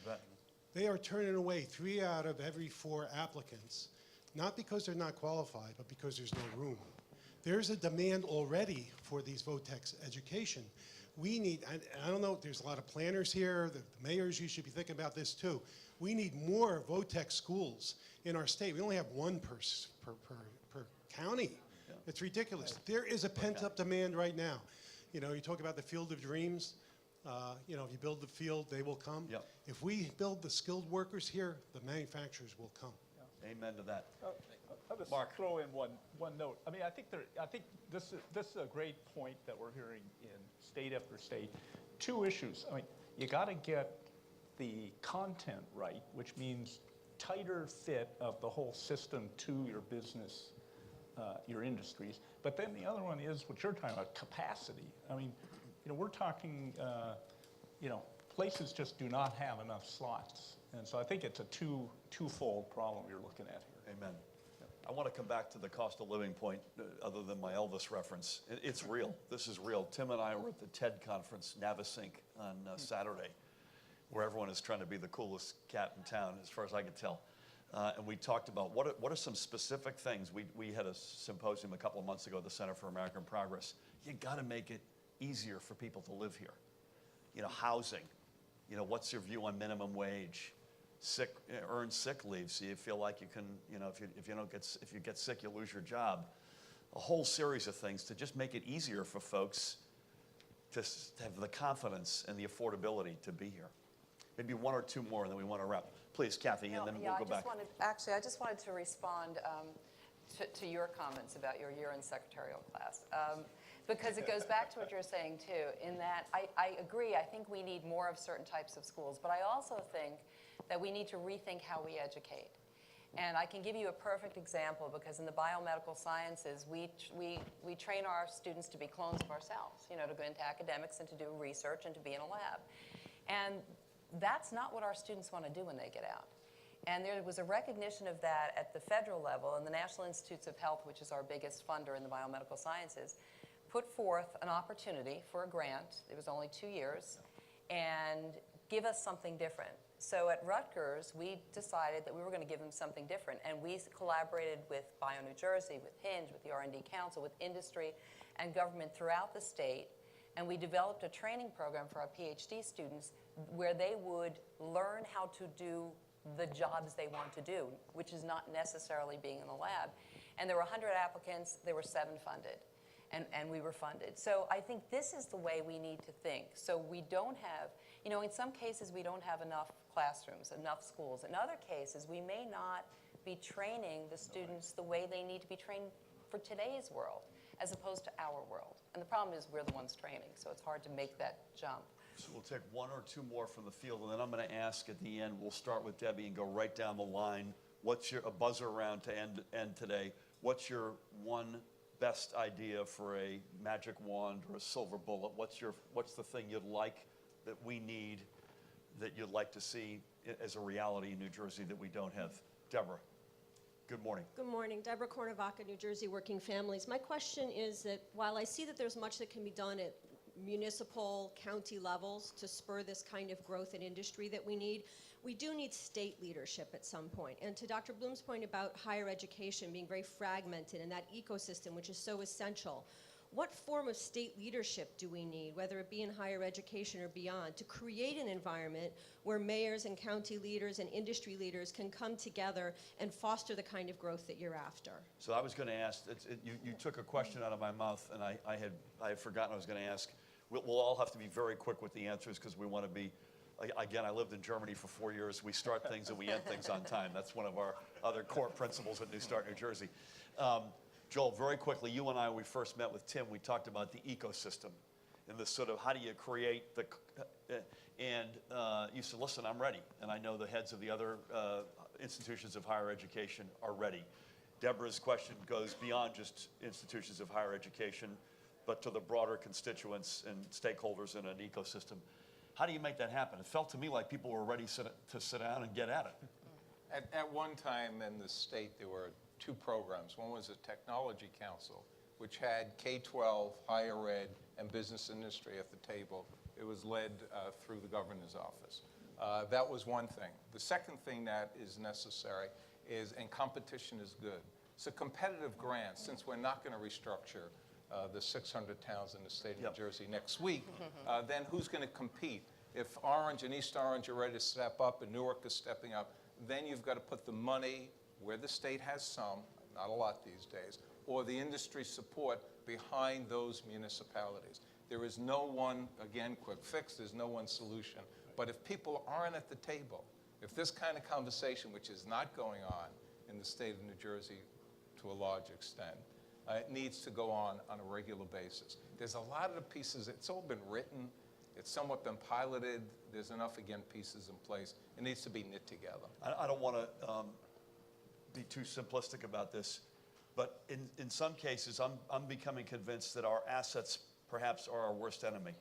They are turning away 3 out of every 4 applicants, not because they're not qualified, but because there's no room. There's a demand already for these Votechs education. We need, and I don't know, there's a lot of planners here, the mayors, you should be thinking about this too. We need more Votech schools in our state. We only have 1 per county. Yeah. It's ridiculous. There is a pent-up demand right now. You talk about the field of dreams. If you build the field, they will come. Yep. If we build the skilled workers here, the manufacturers will come. Yeah. Amen to that. I'll just Mark. throw in one note. I mean, I think this is a great point that we're hearing in state after state. 2 issues. I mean, you got to get the content right, which means tighter fit of the whole system to your business, your industries. But then the other one is what you're talking about, capacity. I mean, we're talking, places just do not have enough slots. And so I think it's a twofold problem you're looking at here. Amen. I want to come back to the cost of living point, other than my Elvis reference. It's real. This is real. Tim and I were at the TED conference, Navasink, on Saturday, where everyone is trying to be the coolest cat in town, as far as I can tell. And we talked about what are some specific things. We had a symposium a couple of months ago at the Center for American Progress. You got to make it easier for people to live here. Housing. What's your view on minimum wage? Earn sick leave, so you feel like you can, if you get sick, you lose your job. A whole series of things to just make it easier for folks to have the confidence and the affordability to be here. Maybe 1 or 2 more, and then we want to wrap. Please, Kathy, and then we'll go back. I just wanted to respond to your comments about your year in secretarial class. Because it goes back to what you're saying, too, in that I agree. I think we need more of certain types of schools. But I also think that we need to rethink how we educate. And I can give you a perfect example, because in the biomedical sciences, we train our students to be clones of ourselves, to go into academics and to do research and to be in a lab. And that's not what our students want to do when they get out. And there was a recognition of that at the federal level, and the National Institutes of Health, which is our biggest funder in the biomedical sciences, put forth an opportunity for a grant. It was only 2 years, and give us something different. So at Rutgers, we decided that we were going to give them something different, and we collaborated with BioNew Jersey, with Hinge, with the R&D Council, with industry and government throughout the state, and we developed a training program for our PhD students where they would learn how to do the jobs they want to do, which is not necessarily being in the lab. And there were 100 applicants, there were 7 funded. and we were funded. So I think this is the way we need to think. So we don't have, you know, in some cases we don't have enough classrooms, enough schools. In other cases, we may not be training the students the way they need to be trained for today's world, as opposed to our world. And the problem is we're the ones training, so it's hard to make that jump. So we'll take one or two more from the field, and then I'm going to ask at the end, we'll start with Debbie and go right down the line. What's a buzzer round to end today? What's your one best idea for a magic wand or a silver bullet? What's the thing you'd like, that we need, that you'd like to see as a reality in New Jersey that we don't have? Deborah, good morning. Good morning. Deborah Kornavaca, New Jersey Working Families. My question is that while I see that there's much that can be done at municipal, county levels to spur this kind of growth in industry that we need, we do need state leadership at some point. And to Dr. Bloom's point about higher education being very fragmented and that ecosystem, which is so essential, what form of state leadership do we need, whether it be in higher education or beyond, to create an environment where mayors and county leaders and industry leaders can come together and foster the kind of growth that you're after? So I was going to ask, you took a question out of my mouth, and I had forgotten I was going to ask. We'll all have to be very quick with the answers because we want to be, again, I lived in Germany for 4 years. We start things and we end things on time. That's one of our other core principles at New Start New Jersey. Joel, very quickly, you and I, when we first met with Tim, we talked about the ecosystem and this sort of how do you create the, and you said, listen, I'm ready. And I know the heads of the other institutions of higher education are ready. Deborah's question goes beyond just institutions of higher education, but to the broader constituents and stakeholders in an ecosystem. How do you make that happen? It felt to me like people were ready to sit down and get at it. At one time in the state, there were two programs. One was a technology council, which had K-12, higher ed, and business industry at the table. It was led through the governor's office. That was one thing. The second thing that is necessary is, and competition is good, so competitive grants, since we're not going to restructure the 600 towns in the state of New Jersey next week, then who's going to compete? If Orange and East Orange are ready to step up and Newark is stepping up, then you've got to put the money where the state has some, not a lot these days, or the industry support behind those municipalities. There is no one, again, quick fix, there's no one solution. But if people aren't at the table, if this kind of conversation, which is not going on in the state of New Jersey to a large extent, it needs to go on a regular basis. There's a lot of the pieces, it's all been written, it's somewhat been piloted, there's enough, again, pieces in place. It needs to be knit together. I don't want to be too simplistic about this, but in some cases, I'm becoming convinced that our assets perhaps are our worst enemy.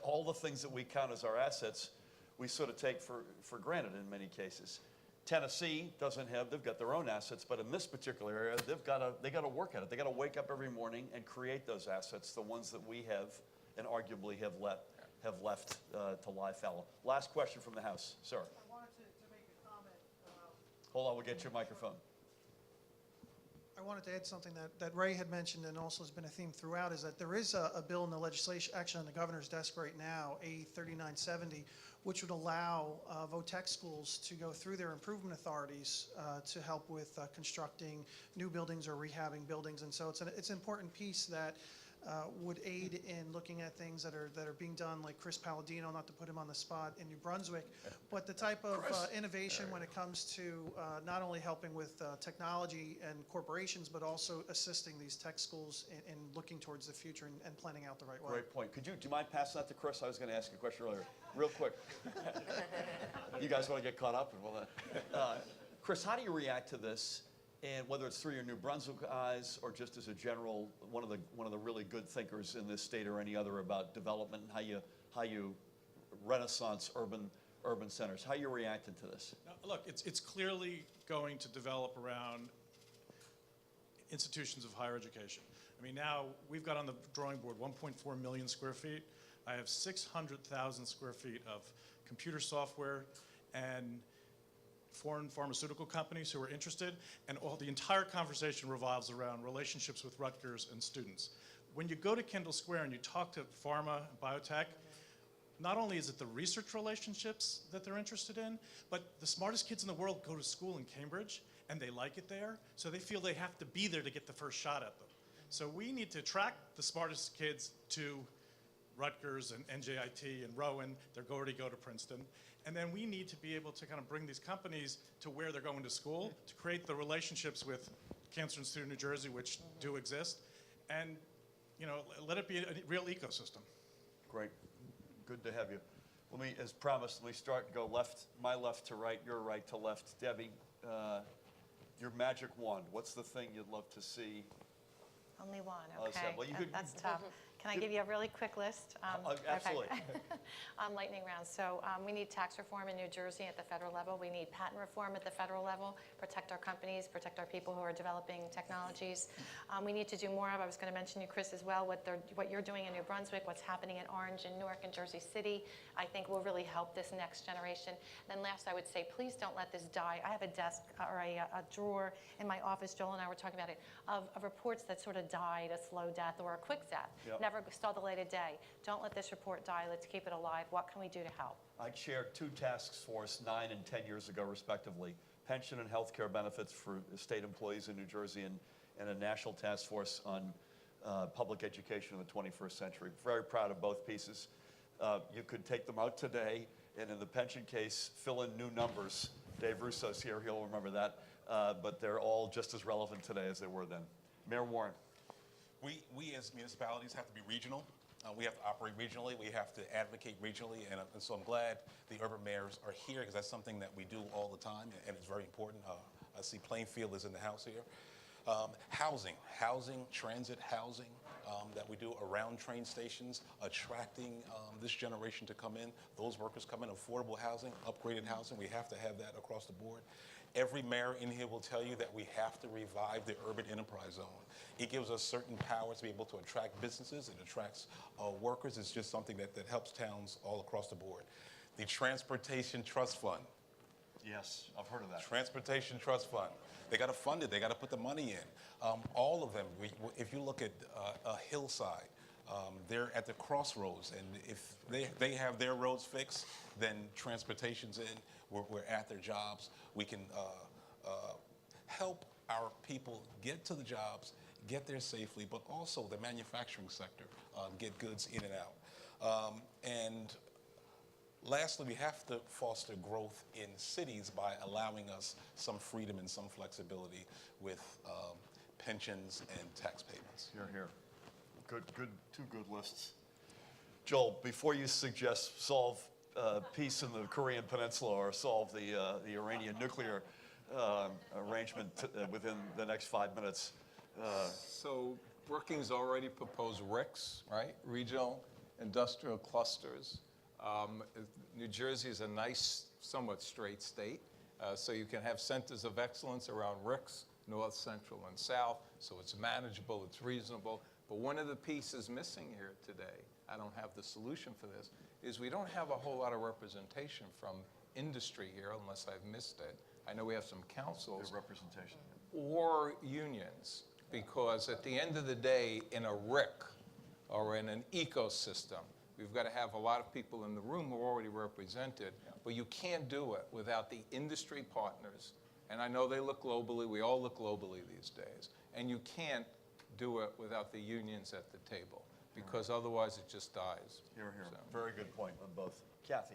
All the things that we count as our assets, we sort of take for granted in many cases. Tennessee doesn't have, they've got their own assets, but in this particular area, they got to work at it. They got to wake up every morning and create those assets, the ones that we have and arguably have left to lie fallow. Last question from the House, sir. I wanted to make a comment. Hold on, we'll get your microphone. I wanted to add something that Ray had mentioned and also has been a theme throughout, is that there is a bill in the legislation, actually on the governor's desk right now, A 3970, which would allow VOTEC schools to go through their improvement authorities to help with constructing new buildings or rehabbing buildings. And so it's an important piece that would aid in looking at things that are being done, like Chris Palladino, not to put him on the spot, in New Brunswick, but the type of innovation when it comes to not only helping with technology and corporations, but also assisting these tech schools in looking towards the future and planning out the right way. Great point. Do you mind passing that to Chris? I was going to ask you a question earlier. Real quick. You guys want to get caught up? Chris, how do you react to this? And whether it's through your New Brunswick eyes or just as a general, one of the really good thinkers in this state or any other about development and how you renaissance urban centers, how are you reacting to this? Now, look, it's clearly going to develop around institutions of higher education. I mean, now we've got on the drawing board 1.4 million square feet. I have 600,000 square feet of computer software and foreign pharmaceutical companies who are interested, and the entire conversation revolves around relationships with Rutgers and students. When you go to Kendall Square and you talk to pharma, biotech, not only is it the research relationships that they're interested in, but the smartest kids in the world go to school in Cambridge, and they like it there, so they feel they have to be there to get the first shot at them. So we need to attract the smartest kids to Rutgers and NJIT and Rowan. They're already go to Princeton. And then we need to be able to kind of bring these companies to where they're going to school, to create the relationships with Cancer Institute of New Jersey, which do exist, and let it be a real ecosystem. Great. Good to have you. Let me, as promised, let me start, go left, my left to right, your right to left. Debbie, your magic wand, what's the thing you'd love to see? Only one, Let's okay. have- well, you could- That's tough. Can I give you a really quick list? Absolutely. Okay. Lightning round. So we need tax reform in New Jersey at the federal level. We need patent reform at the federal level, protect our companies, protect our people who are developing technologies. We need to do more of, I was going to mention you, Chris, as well, what you're doing in New Brunswick, what's happening in Orange and Newark and Jersey City, I think will really help this next generation. Then last, I would say, please don't let this die. I have a desk or a drawer in my office, Joel and I were talking about it, of reports that sort of died a slow death or a quick death. Yep. Never saw the light of day. Don't let this report die. Let's keep it alive. What can we do to help? I chaired 2 task forces 9 and 10 years ago, respectively. Pension and health care benefits for state employees in New Jersey and a national task force on public education in the 21st century. Very proud of both pieces. You could take them out today, and in the pension case, fill in new numbers. Dave Russo's here. He'll remember that. But they're all just as relevant today as they were then. Mayor Warren. We as municipalities have to be regional. We have to operate regionally. We have to advocate regionally. And so I'm glad the urban mayors are here because that's something that we do all the time, and it's very important. I see Plainfield is in the house here. Housing, transit housing that we do around train stations, attracting this generation to come in, those workers come in, affordable housing, upgraded housing. We have to have that across the board. Every mayor in here will tell you that we have to revive the urban enterprise zone. It gives us certain powers to be able to attract businesses. It attracts workers. It's just something that helps towns all across the board. The Transportation Trust Fund. Yes, I've heard of that. Transportation Trust Fund. They got to fund it. They got to put the money in. All of them. If you look at Hillside, they're at the crossroads, and if they have their roads fixed, then transportation's in. We're at their jobs. We can help our people get to the jobs, get there safely, but also the manufacturing sector, get goods in and out. And lastly, we have to foster growth in cities by allowing us some freedom and some flexibility with pensions and tax payments. Here. Good, 2 good lists. Joel, before you suggest solve peace in the Korean Peninsula or solve the Iranian nuclear arrangement within the next 5 minutes. So Brookings already proposed RICs, right? Regional Industrial Clusters. New Jersey is a nice, somewhat straight state, so you can have centers of excellence around RICs, North, Central, and South, so it's manageable, it's reasonable. But one of the pieces missing here today, I don't have the solution for this, is we don't have a whole lot of representation from industry here, unless I've missed it. I know we have some councils. Representation. Or unions, because at the end of the day, in a RIC or in an ecosystem, we've got to have a lot of people in the room who are already represented, but you can't do it without the industry partners. And I know they look globally, we all look globally these days, and you can't do it without the unions at the table, because otherwise it just dies. Here. So. Very good point on both. Kathy.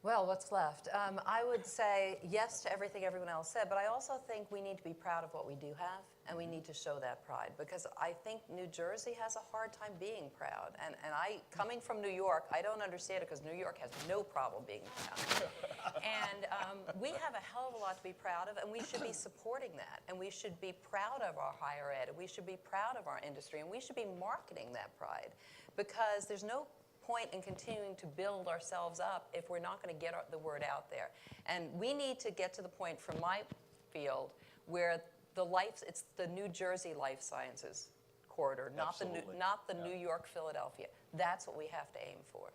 Well, what's left? I would say yes to everything everyone else said, but I also think we need to be proud of what we do have, and we need to show that pride, because I think New Jersey has a hard time being proud. And coming from New York, I don't understand it, because New York has no problem being proud. And we have a hell of a lot to be proud of, and we should be supporting that. And we should be proud of our higher ed, and we should be proud of our industry, and we should be marketing that pride, because there's no point in continuing to build ourselves up if we're not going to get the word out there. And we need to get to the point from my field where it's the New Jersey life sciences corridor, not the New York, Philadelphia. That's what we have to aim for.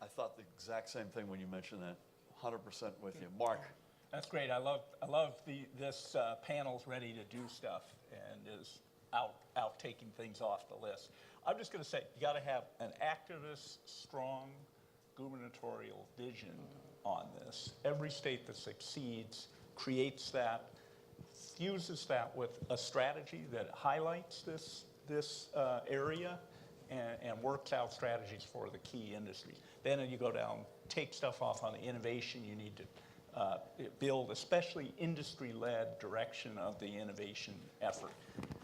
I thought the exact same thing when you mentioned that. 100% with you. Mark. That's great. I love this panel's ready to do stuff and is out taking things off the list. I'm just going to say, you got to have an activist, strong, gubernatorial vision on this. Every state that succeeds creates that, fuses that with a strategy that highlights this this area and works out strategies for the key industries. Then you go down, take stuff off on the innovation you need to build, especially industry-led direction of the innovation effort.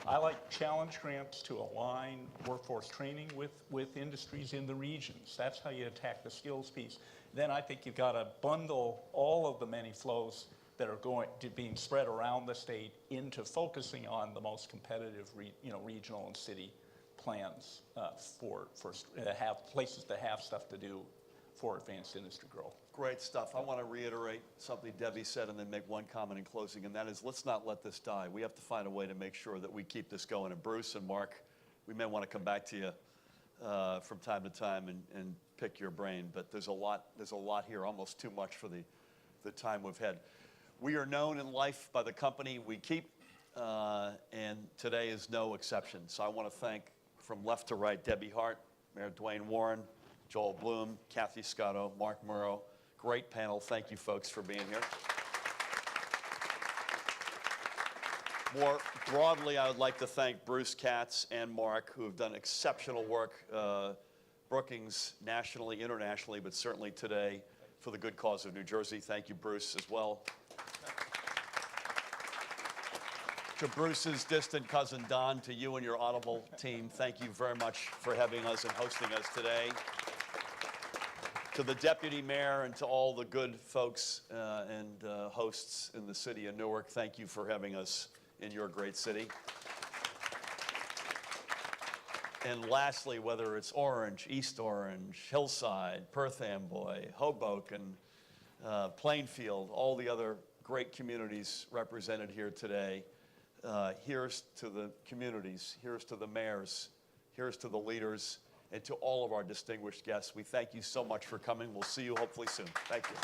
I like challenge grants to align workforce training with industries in the regions. That's how you attack the skills piece. Then I think you've got to bundle all of the many flows that are being spread around the state into focusing on the most competitive regional and city plans for have places to have stuff to do for advanced industry growth. Great stuff. I want to reiterate something Debbie said and then make one comment in closing, and that is, let's not let this die. We have to find a way to make sure that we keep this going. And Bruce and Mark, we may want to come back to you from time to time and pick your brain, but there's a lot here, almost too much for the time we've had. We are known in life by the company we keep, and today is no exception. So I want to thank, from left to right, Debbie Hart, Mayor Dwayne Warren, Joel Bloom, Kathy Scotto, Mark Murrow. Great panel. Thank you, folks, for being here. More broadly, I would like to thank Bruce Katz and Mark, who have done exceptional work, Brookings nationally, internationally, but certainly today for the good cause of New Jersey. Thank you, Bruce, as well. To Bruce's distant cousin, Don, to you and your Audible team, thank you very much for having us and hosting us today. To the Deputy Mayor and to all the good folks and hosts in the city of Newark, thank you for having us in your great city. And lastly, whether it's Orange, East Orange, Hillside, Perth Amboy, Hoboken, Plainfield, all the other great communities represented here today, here's to the communities, here's to the mayors, here's to the leaders, and to all of our distinguished guests. We thank you so much for coming. We'll see you hopefully soon. Thank you.